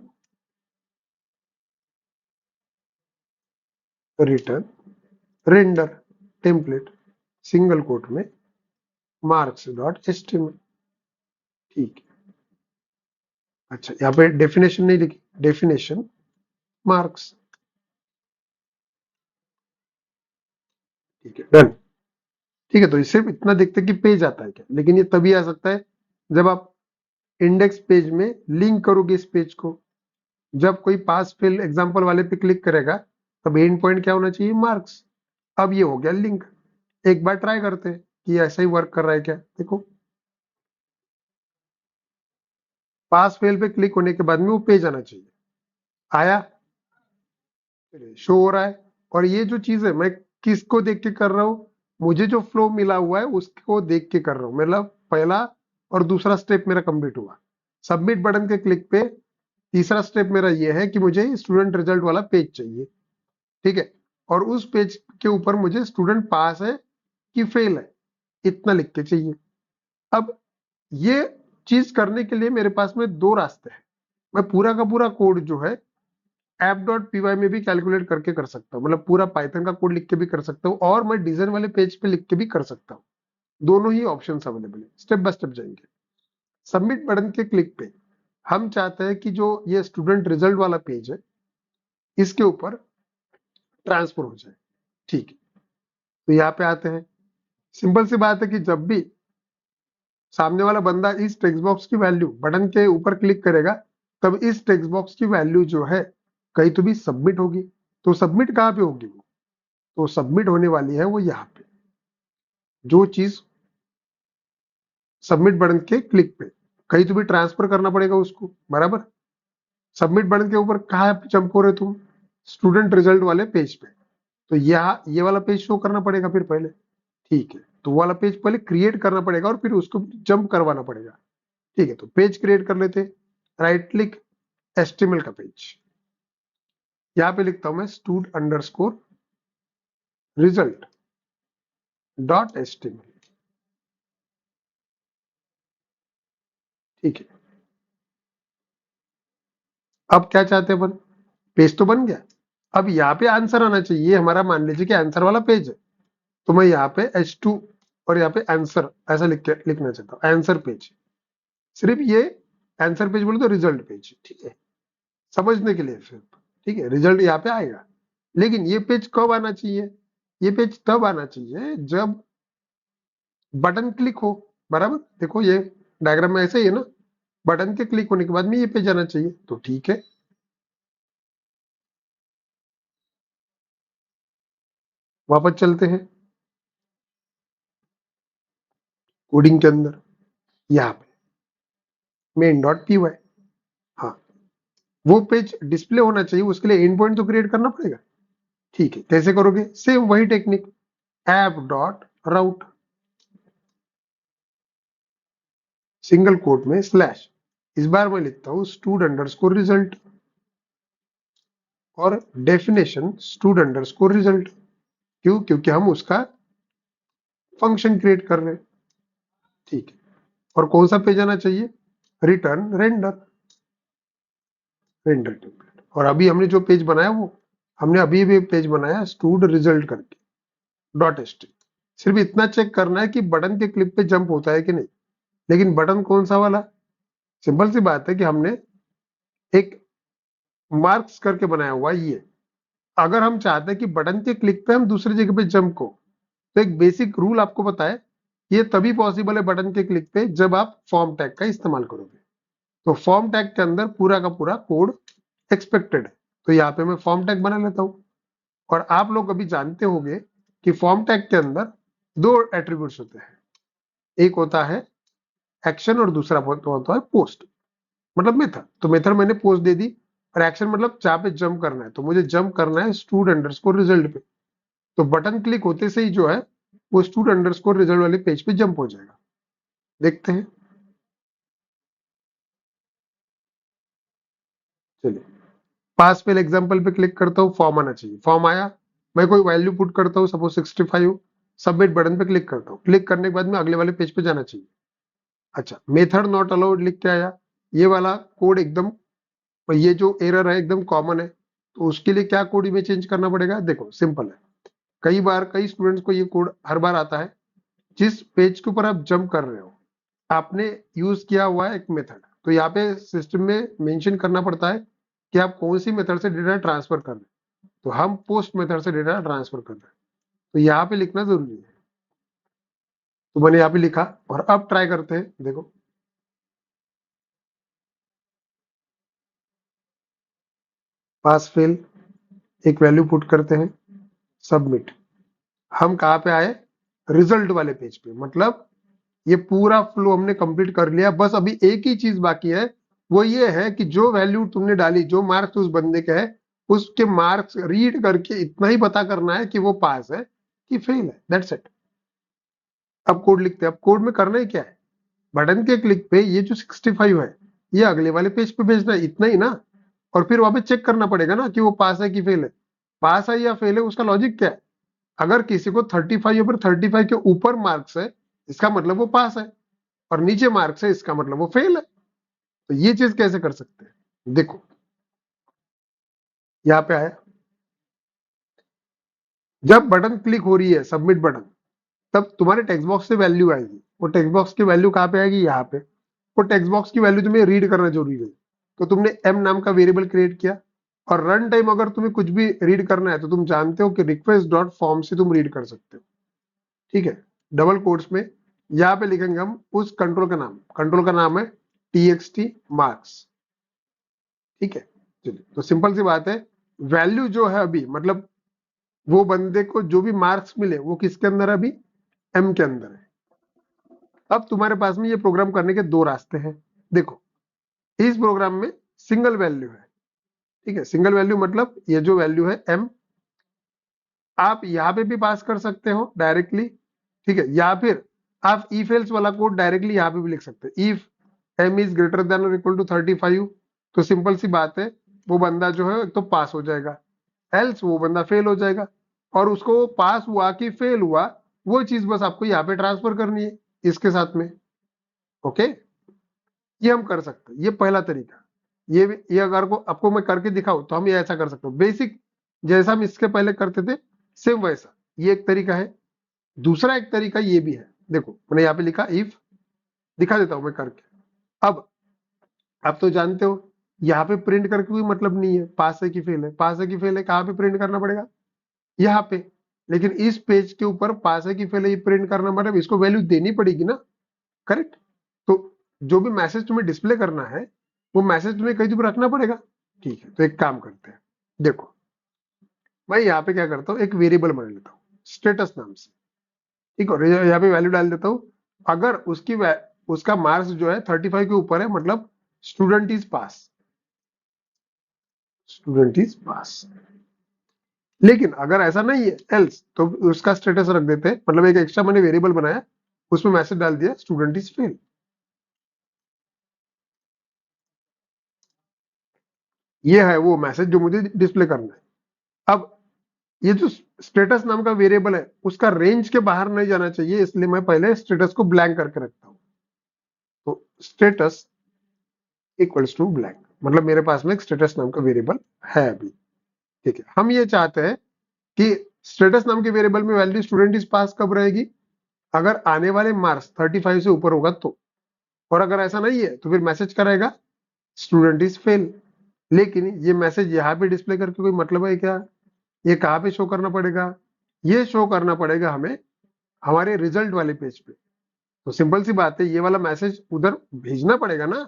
return render template, single quote में, मार्क्स डॉट एचटीएमएल। ठीक है, अच्छा, यहाँ पे डेफिनेशन नहीं लिखी, डेफिनेशन मार्क्स। ठीक है, डन। ठीक है, तो इससे इतना देखते हैं कि पेज आता है क्या, लेकिन ये तभी आ सकता है जब आप इंडेक्स पेज में लिंक करोगे इस पेज को। जब कोई पास फेल एग्जाम्पल वाले पे क्लिक करेगा, तब एंड पॉइंट क्या होना चाहिए, मार्क्स। अब ये हो गया लिंक। एक बार ट्राई करते हैं कि ऐसा ही वर्क कर रहा है क्या, देखो, पास फेल पे क्लिक होने के बाद में वो पेज आना चाहिए, आया, शो हो रहा है। और ये जो चीज है, मैं किसको देख के कर रहा हूँ, मुझे जो फ्लो मिला हुआ है उसको देख के कर रहा हूँ, मतलब पहला और दूसरा स्टेप मेरा कंप्लीट हुआ। सबमिट बटन के क्लिक पे तीसरा स्टेप मेरा ये है कि मुझे स्टूडेंट रिजल्ट वाला पेज चाहिए, ठीक है, और उस पेज के ऊपर मुझे स्टूडेंट पास है कि फेल है, इतना लिख के चाहिए। अब ये चीज करने के लिए मेरे पास में 2 रास्ते हैं। मैं पूरा का पूरा कोड जो है ऐप डॉट पीवाई में भी कैलकुलेट करके कर सकता हूँ, मतलब पूरा पाइथन का कोड लिख के भी कर सकता हूँ, और मैं डिजाइन वाले पेज पे लिख के भी कर सकता हूँ। दोनों ही ऑप्शन अवेलेबल है, स्टेप बाय स्टेप जाएंगे। सबमिट बटन के क्लिक पे हम चाहते हैं कि जो ये स्टूडेंट रिजल्ट वाला पेज है, इसके ऊपर ट्रांसफर हो जाए। ठीक है, तो यहाँ पे आते हैं। सिंपल सी बात है कि जब भी सामने वाला बंदा इस टेक्स्ट बॉक्स की वैल्यू बटन के ऊपर क्लिक करेगा, तब इस टेक्स्ट बॉक्स की वैल्यू जो है कहीं तो भी सबमिट होगी। तो सबमिट कहाँ पे होगी, वो तो सबमिट होने वाली है वो यहाँ पे, जो चीज सबमिट बटन के क्लिक पे कहीं तो भी ट्रांसफर करना पड़ेगा उसको, बराबर। सबमिट बटन के ऊपर कहाँ जंप हो रहे तुम, स्टूडेंट रिजल्ट वाले पेज पे, तो यहाँ ये वाला पेज शो करना पड़ेगा फिर पहले। ठीक है, तो वो वाला पेज पहले क्रिएट करना पड़ेगा और फिर उसको जंप करवाना पड़ेगा। ठीक है, तो पेज क्रिएट कर लेते, राइट क्लिक, एचटीएमएल का पेज, यहाँ पे लिखता हूं मैं stood underscore result dot HTML. ठीक है, अब क्या चाहते हैं अपन, पेज तो बन गया, अब यहाँ पे आंसर आना चाहिए। ये हमारा मान लीजिए कि आंसर वाला पेज है, तो मैं यहाँ पे H2 और यहाँ पे आंसर ऐसा लिखना चाहता हूँ, आंसर पेज। सिर्फ ये आंसर पेज बोले तो रिजल्ट पेज, ठीक है, समझने के लिए सिर्फ, ठीक है, रिजल्ट यहाँ पे आएगा। लेकिन ये पेज कब आना चाहिए? ये पेज तब आना चाहिए जब बटन क्लिक हो, बराबर। देखो ये डायग्राम में ऐसे ही है ना, बटन के क्लिक होने के बाद में ये पेज आना चाहिए, तो ठीक है। वापस चलते हैं कोडिंग के अंदर, यहाँ पे मेन डॉट पी वाई। हाँ, वो पेज डिस्प्ले होना चाहिए, उसके लिए एंड पॉइंट तो क्रिएट करना पड़ेगा, ठीक है। कैसे करोगे? सेम वही टेक्निक, ऐप डॉट राउट, सिंगल कोट में स्लैश, इस बार मैं लिखता हूं स्टूड अंडरस्कोर रिजल्ट और डेफिनेशन स्टूड अंडरस्कोर रिजल्ट। क्यों? क्योंकि हम उसका फंक्शन क्रिएट कर रहे हैं, ठीक है। और कौन सा पेज आना चाहिए? Return render, render template. और अभी हमने जो पेज बनाया वो हमने अभी भी पेज बनाया स्टूड रिजल्ट करके डॉट एसटी। सिर्फ इतना चेक करना है कि बटन के क्लिक पे जंप होता है कि नहीं। लेकिन बटन कौन सा वाला? सिंपल सी बात है कि हमने एक मार्क्स करके बनाया हुआ ये। अगर हम चाहते हैं कि बटन के क्लिक पे हम दूसरी जगह पे जंप को, तो एक बेसिक रूल आपको बताए, ये तभी पॉसिबल है बटन के क्लिक पे जब आप फॉर्म टैग का इस्तेमाल करोगे। तो फॉर्म टैग के अंदर पूरा का पूरा कोड एक्सपेक्टेड है। तो यहाँ पे मैं फॉर्म टैग बना लेता हूं। और आप लोग अभी जानते होंगे कि फॉर्म टैग के अंदर दो एट्रीब्यूट्स होते हैं, एक होता है एक्शन और दूसरा होता है पोस्ट, मतलब मेथड। तो मेथड मैंने पोस्ट दे दी, और एक्शन मतलब जहां पे जंप करना है, तो मुझे जंप करना है स्टूड अंडरस्कोर रिजल्ट पे। तो बटन क्लिक होते से ही जो है वो स्टूड अंडरस्कोर रिजल्ट वाले पेज पे जंप हो जाएगा। देखते हैं, चलिए पास फेल एग्जांपल पे क्लिक करता हूँ, फॉर्म आना चाहिए, फॉर्म आया। मैं कोई वैल्यू पुट करता हूँ, सपोज 65, सबमिट बटन पे क्लिक करता हूँ। क्लिक करने के बाद में अगले वाले पेज पे जाना चाहिए। अच्छा, मेथड नॉट अलाउड लिख के आया, ये वाला कोड एकदम, ये जो एरर है एकदम कॉमन है। तो उसके लिए क्या कोड में चेंज करना पड़ेगा? देखो सिंपल है, कई बार कई स्टूडेंट्स को ये कोड हर बार आता है। जिस पेज के ऊपर आप जंप कर रहे हो, आपने यूज किया हुआ है एक मेथड, तो यहाँ पे सिस्टम में मेंशन करना पड़ता है कि आप कौन सी मेथड से डेटा ट्रांसफर कर रहे हैं। तो हम पोस्ट मेथड से डेटा ट्रांसफर कर रहे हैं, तो यहाँ पे लिखना जरूरी है। तो मैंने यहाँ पे लिखा, और अब ट्राई करते हैं। देखो पास फेल, एक वैल्यू पुट करते हैं, सबमिट। हम कहाँ पे आए? रिजल्ट वाले पेज पे। मतलब ये पूरा फ्लो हमने कंप्लीट कर लिया, बस अभी एक ही चीज बाकी है, वो ये है कि जो वैल्यू तुमने डाली, जो मार्क्स उस बंदे के है, उसके मार्क्स रीड करके इतना ही पता करना है कि वो पास है कि फेल है, दैट्स इट। अब कोड लिखते हैं। अब कोड में करना ही क्या है? बटन के क्लिक पे ये जो 65 है, ये अगले वाले पेज पे भेजना है, इतना ही ना। और फिर वहां पे चेक करना पड़ेगा ना कि वो पास है कि फेल है। पास है या फेल है, उसका लॉजिक क्या है? अगर किसी को 35 या फिर 35 के ऊपर मार्क्स है, इसका मतलब वो पास है, और नीचे मार्क्स है, इसका मतलब वो फेल है। तो ये चीज कैसे कर सकते हैं? देखो यहाँ पे आया, जब बटन क्लिक हो रही है, सबमिट बटन, तब तुम्हारे टेक्स्ट बॉक्स से वैल्यू आएगी। वो टेक्स्ट बॉक्स की वैल्यू कहाँ पे आएगी? यहाँ पे। वो टेक्स्ट बॉक्स की वैल्यू तुम्हें रीड करना जरूरी है, तो तुमने एम नाम का वेरिएबल क्रिएट किया। और रन टाइम अगर तुम्हें कुछ भी रीड करना है, तो तुम जानते हो कि रिक्वेस्ट डॉट फॉर्म से तुम रीड कर सकते हो, ठीक है। डबल कोट्स में यहाँ पे लिखेंगे हम उस कंट्रोल का नाम, कंट्रोल का नाम है txt marks, ठीक है। चलिए, तो सिंपल सी बात है, वैल्यू जो है अभी, मतलब वो बंदे को जो भी मार्क्स मिले वो किसके अंदर है? अभी एम के अंदर है। अब तुम्हारे पास में ये प्रोग्राम करने के दो रास्ते हैं। देखो, इस प्रोग्राम में सिंगल वैल्यू है, ठीक है। सिंगल वैल्यू मतलब ये जो वैल्यू है एम, आप यहाँ पे भी पास कर सकते हो डायरेक्टली, ठीक है। या फिर आप इफ एल्स वाला कोड डायरेक्टली यहाँ पे भी लिख सकते हैं। If M is greater than और इक्वल टू 35, तो सिंपल सी बात है, वो बंदा जो है एक तो पास हो जाएगा, एल्स वो बंदा फेल हो जाएगा। और उसको वो पास हुआ कि फेल हुआ, वो चीज बस आपको यहाँ पे ट्रांसफर करनी है इसके साथ में, ओके। ये हम कर सकते हैं, ये पहला तरीका। ये अगर को आपको मैं करके दिखाऊं तो हम ये ऐसा कर सकते हो, बेसिक जैसा हम इसके पहले करते थे, सेम वैसा। ये एक तरीका है। दूसरा एक तरीका ये भी है, देखो मैंने यहाँ पे लिखा इफ, दिखा देता हूं मैं करके। अब आप तो जानते हो यहाँ पे प्रिंट करके कोई मतलब नहीं है, पास है कि फेल है, पास है कि फेल है कहाँ पे प्रिंट करना पड़ेगा, यहाँ पे। लेकिन इस पेज के ऊपर पास है कि फेल है ये प्रिंट करना मतलब इसको वैल्यू देनी पड़ेगी ना, करेक्ट। तो जो भी मैसेज तुम्हें डिस्प्ले करना है वो मैसेज तुम्हें कहीं तो रखना पड़ेगा। ठीक है, तो एक काम करते हैं, देखो मैं यहाँ पे क्या करता हूँ, एक वेरिएबल बना लेता हूँ स्टेटस नाम से, ठीक है। और यहाँ पे वैल्यू डाल देता हूँ, अगर उसका मार्क्स जो है 35 के ऊपर है मतलब student is pass, student is pass. लेकिन अगर ऐसा नहीं है एल्स, तो उसका स्टेटस रख देते हैं, मतलब एक एक्स्ट्रा मैंने वेरिएबल बनाया, उसमें मैसेज डाल दिया स्टूडेंट इज फेल। ये है वो मैसेज जो मुझे डिस्प्ले करना है। अब ये जो स्टेटस नाम का वेरिएबल है उसका रेंज के बाहर नहीं जाना चाहिए, इसलिए मैं पहले स्टेटस को ब्लैंक करके रखता हूं। तो स्टेटस इक्वल्स टू ब्लैंक, मतलब मेरे पास में एक स्टेटस नाम का वेरिएबल है अभी। ठीक है, हम ये चाहते हैं कि स्टेटस नाम के वेरिएबल में वैल्यू स्टूडेंट इज पास कब रहेगी, अगर आने वाले मार्क्स 35 से ऊपर होगा तो। और अगर ऐसा नहीं है तो फिर मैसेज करेगा स्टूडेंट इज फेल। लेकिन ये मैसेज यहाँ पे डिस्प्ले करके कोई मतलब है क्या, ये कहाँ पे शो करना पड़ेगा, ये शो करना पड़ेगा हमें हमारे रिजल्ट वाले पेज पे। तो सिंपल सी बात है, ये वाला मैसेज उधर भेजना पड़ेगा ना।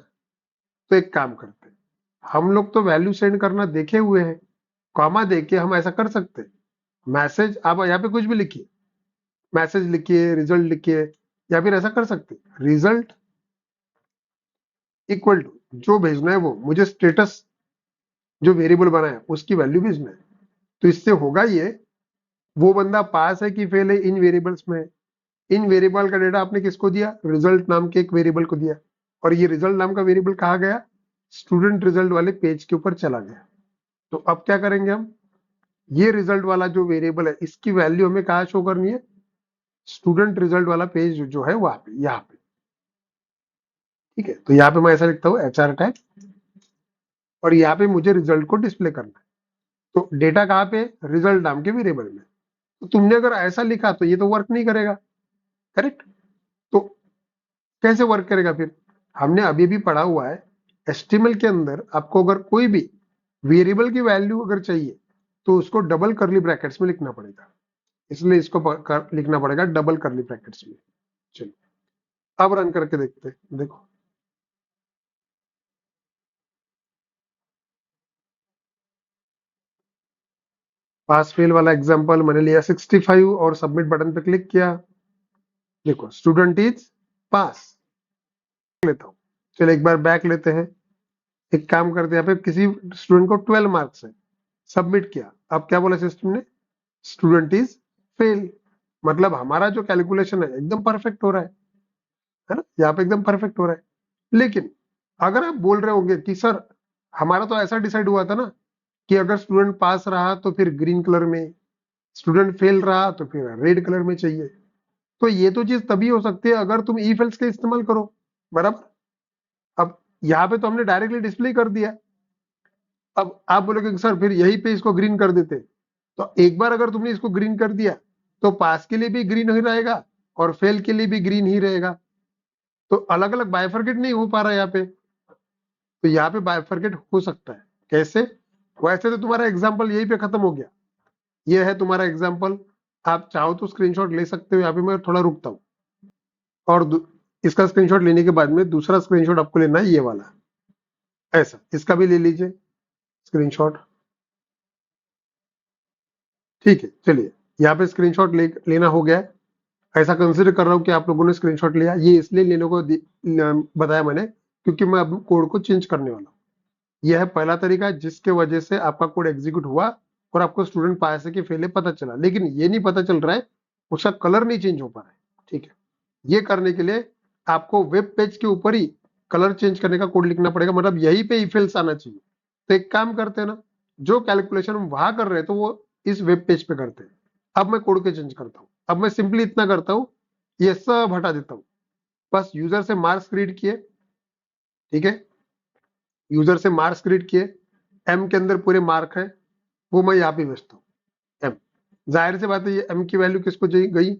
तो एक काम करते हैं, हम लोग तो वैल्यू सेंड करना देखे हुए हैं, कॉमा देके हम ऐसा कर सकते हैं, मैसेज आप यहाँ पे कुछ भी लिखिए, मैसेज लिखिए, रिजल्ट लिखिए, या फिर ऐसा कर सकते हैं रिजल्ट इक्वल टू जो भेजना है वो मुझे स्टेटस जो वेरिएबल बनाया उसकी वैल्यू भेजना है। तो इससे होगा ये, वो बंदा पास है कि फेल है इन वेरिएबल्स में। इन वेरिएबल का डेटा आपने किसको दिया, रिजल्ट नाम के एक वेरिएबल को दिया, और ये रिजल्ट नाम का वेरिएबल कहाँ गया, स्टूडेंट रिजल्ट वाले पेज के ऊपर चला गया। तो अब क्या करेंगे हम, ये रिजल्ट वाला जो वेरिएबल है इसकी वैल्यू हमें कहाँ शो करनी है, स्टूडेंट रिजल्ट वाला पेज जो है वहां पे, यहाँ पे। ठीक है, तो यहाँ पे मैं ऐसा लिखता हूँ एच आर टैग, और यहाँ पे मुझे रिजल्ट को डिस्प्ले करना है। तो डेटा कहाँ पे, रिजल्ट नाम के वेरिएबल में। तो तुमने अगर ऐसा लिखा तो ये तो वर्क नहीं करेगा, करेक्ट। तो कैसे वर्क करेगा फिर, हमने अभी भी पढ़ा हुआ है एचटीएमएल के अंदर आपको अगर कोई भी वेरिएबल की वैल्यू अगर चाहिए तो उसको डबल करली ब्रैकेट्स में लिखना पड़ेगा, इसलिए इसको लिखना पड़ेगा डबल करली ब्रैकेट्स में। चलिए अब रन करके देखते हैं, देखो पास फेल वाला एग्जांपल मैंने लिया 65 और सबमिट बटन पे क्लिक किया, देखो स्टूडेंट इज पास। लेता हूँ, चलो एक बार बैक लेते हैं, एक काम करते हैं, यहाँ पे किसी स्टूडेंट को 12 मार्क्स है, सबमिट किया, अब क्या बोला सिस्टम ने, स्टूडेंट इज फेल। मतलब हमारा जो कैलकुलेशन है एकदम परफेक्ट हो रहा है ना, यहाँ पे एकदम परफेक्ट हो रहा है। लेकिन अगर आप बोल रहे होंगे कि सर हमारा तो ऐसा डिसाइड हुआ था ना कि अगर स्टूडेंट पास रहा तो फिर ग्रीन कलर में, स्टूडेंट फेल रहा तो फिर रेड कलर में चाहिए। तो ये तो चीज तभी हो सकती है अगर तुम इफ एल्स का इस्तेमाल करो, बराबर। अब यहाँ पे तो हमने डायरेक्टली डिस्प्ले कर दिया, अब आप बोलोगे कि सर फिर यही पे इसको ग्रीन कर देते, तो एक बार अगर तुमने इसको ग्रीन कर दिया तो पास के लिए भी ग्रीन ही रहेगा और फेल के लिए भी ग्रीन ही रहेगा। तो अलग अलग बाइफरकेट नहीं हो पा रहा है यहाँ पे, तो यहाँ पे बाइफरकेट हो सकता है। कैसे, वैसे तो तुम्हारा एग्जाम्पल यही पे खत्म हो गया, ये है तुम्हारा एग्जाम्पल। आप चाहो तो स्क्रीनशॉट ले सकते हो, यहाँ पे मैं थोड़ा रुकता हूँ, और इसका स्क्रीनशॉट लेने के बाद में दूसरा स्क्रीनशॉट आपको लेना है, ये वाला, ऐसा इसका भी ले लीजिए स्क्रीनशॉट। ठीक है, चलिए यहाँ पे स्क्रीनशॉट लेना हो गया है। ऐसा कंसिडर कर रहा हूँ कि आप लोगों ने स्क्रीनशॉट लिया, ये इसलिए लेने को बताया मैंने क्योंकि मैं अब कोड को चेंज करने वाला हूँ। यह है पहला तरीका जिसके वजह से आपका कोड एग्जीक्यूट हुआ और आपको स्टूडेंट पास है कि फेल है पता चला, लेकिन ये नहीं पता चल रहा है उसका कलर नहीं चेंज हो पा रहा है। ठीक है, ये करने के लिए आपको वेब पेज के ऊपर ही कलर चेंज करने का कोड लिखना पड़ेगा, मतलब यहीं पे इफ एल्स आना चाहिए। तो एक काम करते हैं ना, जो कैलकुलेशन हम वहां कर रहे हैं तो वो इस वेब पेज पे करते हैं। अब मैं कोड के चेंज करता हूँ, अब मैं सिंपली इतना करता हूँ, ये सब हटा देता हूँ, बस यूजर से मार्क्स रीड किए, ठीक है, यूजर से मार्क्स रीड किए, एम के अंदर पूरे मार्क है, वो मैं यहाँ पे भेजता हूँ एम। जाहिर सी बात है ये एम की वैल्यू किसको गई,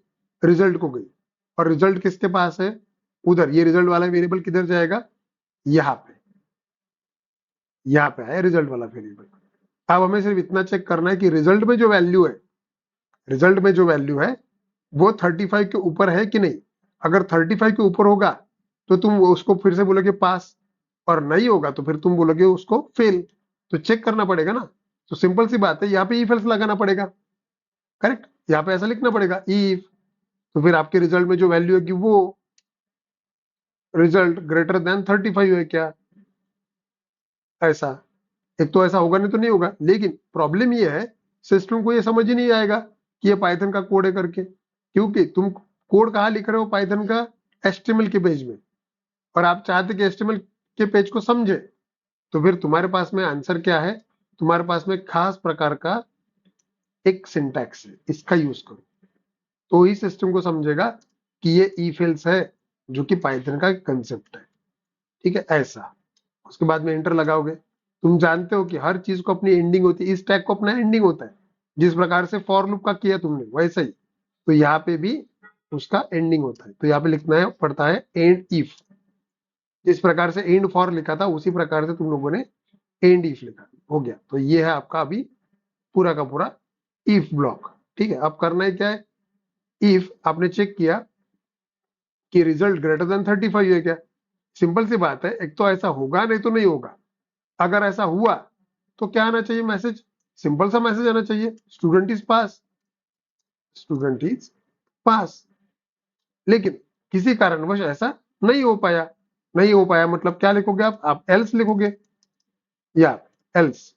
रिजल्ट को गई। और रिजल्ट किसके पास है, उधर। ये रिजल्ट वाला वेरिएबल किधर जाएगा, यहाँ पे है रिजल्ट वाला वेरिएबल। अब हमें सिर्फ इतना चेक करना है कि रिजल्ट में जो वैल्यू है, रिजल्ट में जो वैल्यू है वो 35 के ऊपर है कि नहीं। अगर 35 के ऊपर होगा तो तुम उसको फिर से बोलोगे पास, और नहीं होगा तो फिर तुम बोलोगे उसको फेल। तो चेक करना पड़ेगा ना। तो सिंपल सी बात है, यहाँ पे इफ एल्स लगाना पड़ेगा, करेक्ट। यहाँ पे ऐसा लिखना पड़ेगा इफ, तो फिर आपके रिजल्ट में जो वैल्यू है कि वो रिजल्ट ग्रेटर देन 35 है क्या, ऐसा। एक तो ऐसा होगा, नहीं तो नहीं होगा। लेकिन प्रॉब्लम ये है, सिस्टम को ये समझ ही नहीं आएगा कि ये पाइथन का कोड है करके, क्योंकि तुम कोड कहाँ लिख रहे हो, पाइथन का एचटीएमएल के पेज में, और आप चाहते कि एचटीएमएल के पेज को समझे। तो फिर तुम्हारे पास में आंसर क्या है, तुम्हारे पास में खास प्रकार का एक सिंटैक्स है, इसका यूज करो, तो ही सिस्टम को समझेगा कि ये इफ एल्स है, जो कि पाइथन का कंसेप्ट है। ठीक है, ऐसा। उसके बाद में एंटर लगाओगे। तुम जानते हो कि हर चीज को अपनी एंडिंग होती है, इस टैग को अपना एंडिंग होता है। जिस प्रकार से फॉर लूप का किया तुमने वैसे ही, तो यहाँ पे भी उसका एंडिंग होता है। तो यहाँ पे लिखना है पड़ता है एंड इफ। जिस प्रकार से एंड फॉर लिखा था उसी प्रकार से तुम लोगों ने एंड इफ लिखा, हो गया। तो ये है आपका अभी पूरा का पूरा इफ ब्लॉक। ठीक है, अब करना है क्या है, इफ आपने चेक किया कि रिजल्ट ग्रेटर देन 35 है क्या। सिंपल सी बात है, एक तो ऐसा होगा नहीं तो नहीं होगा। अगर ऐसा हुआ तो क्या आना चाहिए मैसेज, सिंपल सा मैसेज आना चाहिए, student is pass, student is pass. लेकिन किसी कारणवश ऐसा नहीं हो पाया। नहीं हो पाया मतलब क्या लिखोगे आप एल्स लिखोगे, या एल्स।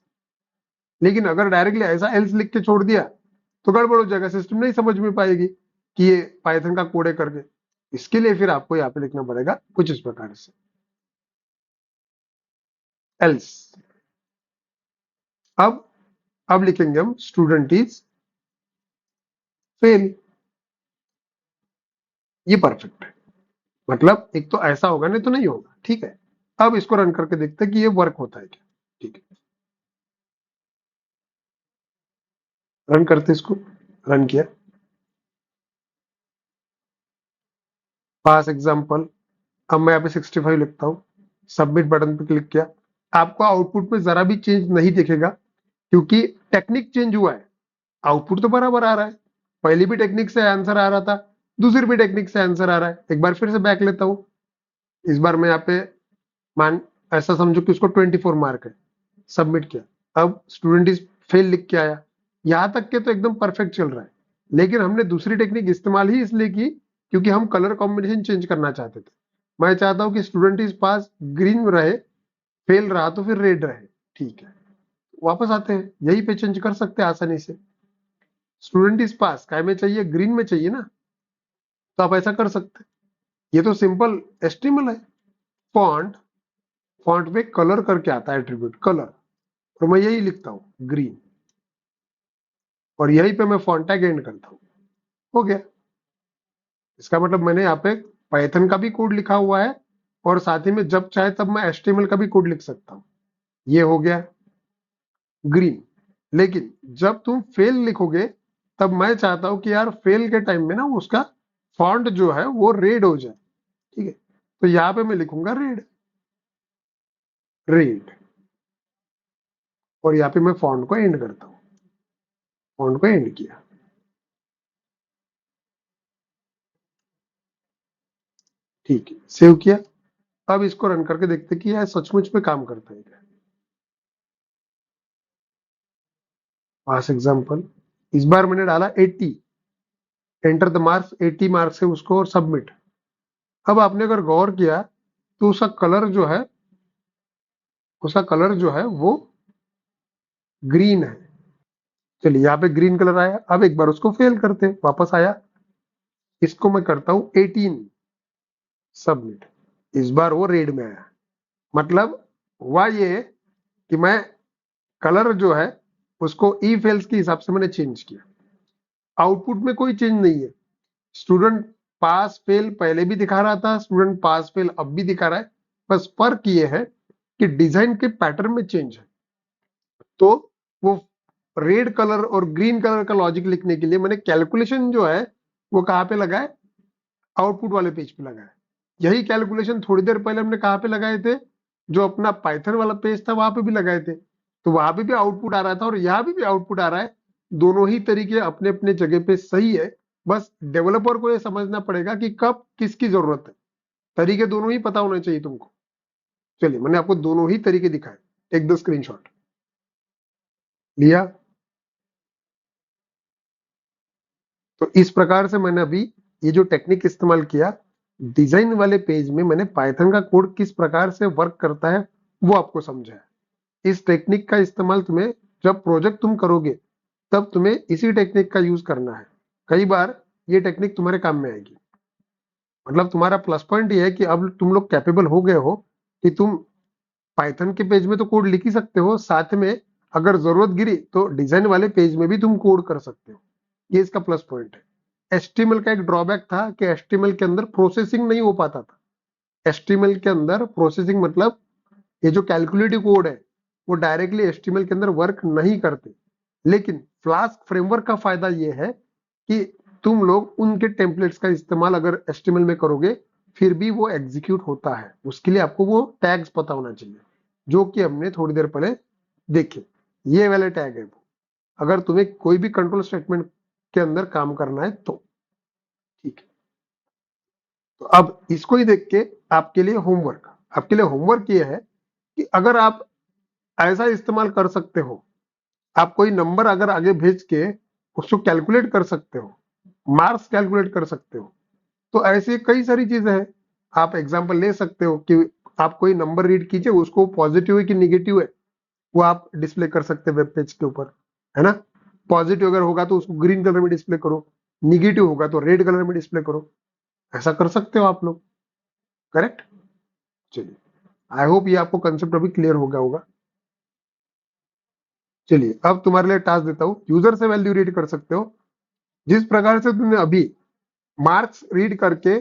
लेकिन अगर डायरेक्टली ऐसा एल्स लिख के छोड़ दिया तो गड़बड़ हो जाएगा, सिस्टम नहीं समझ में पाएगी कि ये पाइथन का कोड है करके। इसके लिए फिर आपको यहाँ पे लिखना पड़ेगा कुछ इस प्रकार से, एल्स। अब लिखेंगे हम स्टूडेंट इज फेल। ये परफेक्ट है, मतलब एक तो ऐसा होगा नहीं तो नहीं होगा। ठीक है, अब इसको रन करके देखते हैं कि ये वर्क होता है क्या। ठीक है, रन करते इसको, रन किया, पास एग्जांपल। अब मैं यहाँ पे 65 लिखता हूँ, सबमिट बटन पे क्लिक किया। आपको आउटपुट में जरा भी चेंज नहीं दिखेगा, क्योंकि टेक्निक चेंज हुआ है। आउटपुट तो बराबर आ रहा है, पहली भी टेक्निक से आंसर आ रहा था, दूसरी भी टेक्निक से आंसर आ रहा है। एक बार फिर से बैक लेता हूँ। इस बार मैं यहाँ पे मान ऐसा समझो कि उसको 24 मार्क है, सबमिट किया। अब स्टूडेंट इज फेल लिख के आया। यहां तक के तो एकदम परफेक्ट चल रहा है। लेकिन हमने दूसरी टेक्निक इस्तेमाल ही इसलिए की क्योंकि हम कलर कॉम्बिनेशन चेंज करना चाहते थे। मैं चाहता हूं कि स्टूडेंट इज पास ग्रीन रहे, फेल रहा तो फिर रेड रहे। ठीक है, वापस आते हैं, यही पे चेंज कर सकते हैं आसानी से। स्टूडेंट इज पास काय में चाहिए, ग्रीन में चाहिए ना, तो आप ऐसा कर सकते हैं। ये तो सिंपल एचटीएमएल है। फॉन्ट, फॉन्ट में कलर करके आता है एट्रीब्यूट कलर, तो मैं यही लिखता हूं ग्रीन, और यहीं पे मैं फॉन्ट टैग एंड करता हूं। हो गया। इसका मतलब मैंने यहाँ पे पाइथन का भी कोड लिखा हुआ है, और साथ ही में जब चाहे तब मैं एचटीएमएल का भी कोड लिख सकता हूं। ये हो गया ग्रीन। लेकिन जब तुम फेल लिखोगे तब मैं चाहता हूं कि यार फेल के टाइम में ना उसका फॉन्ट जो है वो रेड हो जाए। ठीक है, तो यहाँ पे मैं लिखूंगा रेड, रेड, और यहाँ पे मैं फॉन्ट को एंड करता हूँ। फॉन्ट को एंड किया, ठीक है, सेव किया। अब इसको रन करके देखते कि यह सचमुच में काम करता है क्या। पास एग्जांपल, इस बार मैंने डाला 80, एंटर द मार्क्स, 80 मार्क्स है उसको, और सबमिट। अब आपने अगर गौर किया तो उसका कलर जो है, उसका कलर जो है वो ग्रीन है। चलिए, यहाँ पे ग्रीन कलर आया। अब एक बार उसको फेल करते, वापस आया, इसको मैं करता हूं 18, सबमिट। इस बार वो रेड में आया। मतलब हुआ ये कि मैं कलर जो है उसको ई फेल्स के हिसाब से मैंने चेंज किया। आउटपुट में कोई चेंज नहीं है। स्टूडेंट पास फेल पहले भी दिखा रहा था, स्टूडेंट पास फेल अब भी दिखा रहा है। बस फर्क ये है कि डिजाइन के पैटर्न में चेंज है। तो वो रेड कलर और ग्रीन कलर का लॉजिक लिखने के लिए मैंने कैलकुलेशन जो है वो कहां पे लगाए, आउटपुट वाले पेज पे लगाया। यही कैलकुलेशन थोड़ी देर पहले हमने कहाँ पे लगाए थे, जो अपना पाइथन वाला पेज था वहां पे भी लगाए थे, तो वहां पे भी आउटपुट आ रहा था और यहाँ भी आउटपुट आ रहा है। दोनों ही तरीके अपने अपने जगह पे सही है, बस डेवलपर को ये समझना पड़ेगा कि कब किसकी जरूरत है। तरीके दोनों ही पता होने चाहिए तुमको। चलिए, मैंने आपको दोनों ही तरीके दिखाए। Take the screenshot. लिया? तो इस प्रकार से मैंने अभी ये जो टेक्निक इस्तेमाल किया, डिजाइन वाले पेज में मैंने पाइथन का कोड किस प्रकार से वर्क करता है वो आपको समझाया। इस टेक्निक का इस्तेमाल तुम्हें जब प्रोजेक्ट तुम करोगे तब तुम्हें इसी टेक्निक का यूज करना है। कई बार ये टेक्निक तुम्हारे काम में आएगी। मतलब तुम्हारा प्लस पॉइंट ये है कि अब तुम लोग कैपेबल हो गए हो कि तुम पाइथन के पेज में तो कोड लिख ही सकते हो, साथ में अगर जरूरत गिरी तो डिजाइन वाले पेज में भी तुम कोड कर सकते हो। ये इसका प्लस पॉइंट है। एचटीएमएल का एक ड्रॉबैक था कि एचटीएमएल के अंदर प्रोसेसिंग नहीं हो पाता था। एचटीएमएल के अंदर प्रोसेसिंग मतलब ये जो कैलकुलेटिव कोड है वो डायरेक्टली एचटीएमएल के अंदर वर्क नहीं करते। लेकिन फ्लास्क फ्रेमवर्क का फायदा ये है कि तुम लोग उनके टेम्पलेट्स का इस्तेमाल अगर एचटीएमएल में करोगे फिर भी वो एग्जीक्यूट होता है। उसके लिए आपको वो टैग्स पता होना चाहिए, जो कि हमने थोड़ी देर पहले देखे। ये वाले टैग है वो, अगर तुम्हें कोई भी कंट्रोल स्टेटमेंट के अंदर काम करना है तो। ठीक है, तो अब इसको ही देख के आपके लिए होमवर्क ये है कि अगर आप ऐसा इस्तेमाल कर सकते हो, आप कोई नंबर अगर आगे भेज के उसको कैलकुलेट कर सकते हो, मार्क्स कैलकुलेट कर सकते हो, तो ऐसे कई सारी चीजें हैं। आप एग्जांपल ले सकते हो कि आप कोई नंबर रीड कीजिए, उसको पॉजिटिव है कि निगेटिव है वो आप डिस्प्ले कर सकते हैं वेब पेज के ऊपर, है ना। पॉजिटिव अगर होगा तो उसको ग्रीन कलर में डिस्प्ले करो, निगेटिव होगा तो रेड कलर में डिस्प्ले करो। ऐसा कर सकते हो आप लोग, करेक्ट। चलिए, आई होप ये आपको कंसेप्ट अभी क्लियर हो गया होगा। चलिए, अब तुम्हारे लिए टास्क देता हूं। यूजर से वैल्यू रीड कर सकते हो। जिस प्रकार से तुमने अभी मार्क्स रीड करके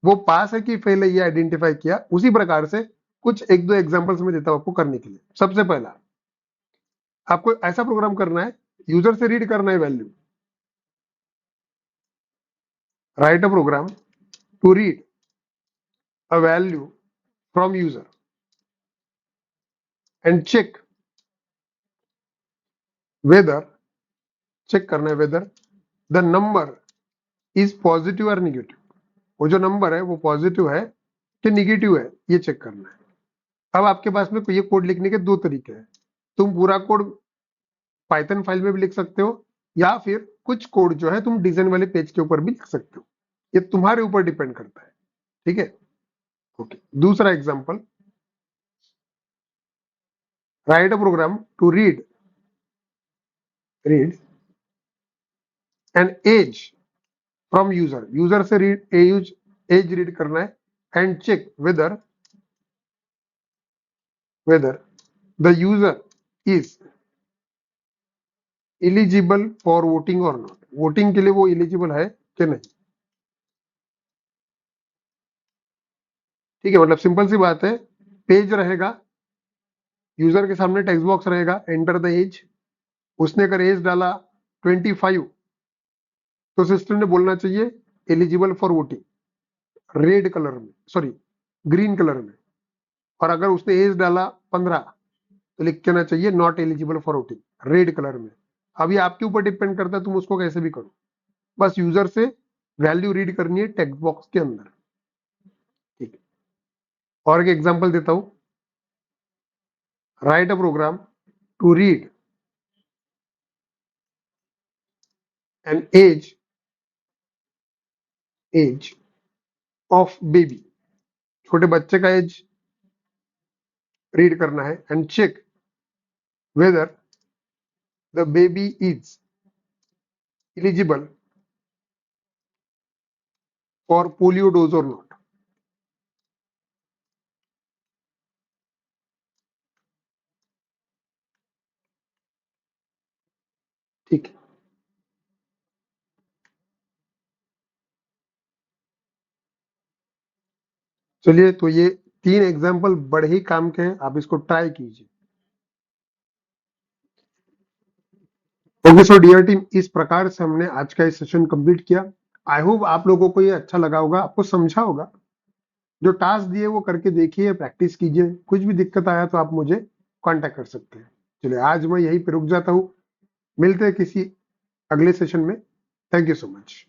वो पास है कि फेल है ये आइडेंटिफाई किया, उसी प्रकार से कुछ एक दो एग्जांपल्स में देता हूं आपको करने के लिए। सबसे पहला, आपको ऐसा प्रोग्राम करना है, यूजर से रीड करना है value. Write a program to read a value from user and check whether, check करना है whether the number is positive और निगेटिव। वो जो नंबर है वो पॉजिटिव है कि निगेटिव है, ये चेक करना है। अब आपके पास में ये कोड लिखने के दो तरीके हैं। तुम पूरा कोड पाइथन फाइल में भी लिख सकते हो, या फिर कुछ कोड जो है तुम डिजाइन वाले पेज के ऊपर भी लिख सकते हो। ये तुम्हारे ऊपर डिपेंड करता है। ठीक है, ओके। दूसरा example, write a program to read an age from user. User से रीड एज रीड करना है and check whether the user is eligible for voting और नॉट। वोटिंग के लिए वो एलिजिबल है कि नहीं। ठीक है, मतलब सिंपल सी बात है। पेज रहेगा, यूजर के सामने टेक्स्ट बॉक्स रहेगा, एंटर द एज। उसने अगर एज डाला 25, तो सिस्टम ने बोलना चाहिए eligible for voting red colour में, सॉरी ग्रीन कलर में। और अगर उसने एज डाला 15, तो लिख के ना चाहिए not eligible for voting red colour में। अभी आपके ऊपर डिपेंड करता है, तुम उसको कैसे भी करो। बस यूजर से वैल्यू रीड करनी है टेक्स्ट बॉक्स के अंदर। ठीक है, और एक एग्जांपल देता हूं। Write a program to read an age of baby. छोटे बच्चे का एज रीड करना है and check whether the baby is eligible for polio dose और नॉट। ठीक है, चलिए, तो ये 3 एग्जाम्पल बड़े ही काम के हैं, आप इसको ट्राई कीजिए। ओके, सो डियर टीम, इस प्रकार से हमने आज का ये सेशन कंप्लीट किया। आई होप आप लोगों को ये अच्छा लगा होगा, आपको समझा होगा। जो टास्क दिए वो करके देखिए, प्रैक्टिस कीजिए। कुछ भी दिक्कत आया तो आप मुझे कांटेक्ट कर सकते हैं। चलिए आज मैं यहीं पे रुक जाता हूँ, मिलते हैं किसी अगले सेशन में। Thank you so much.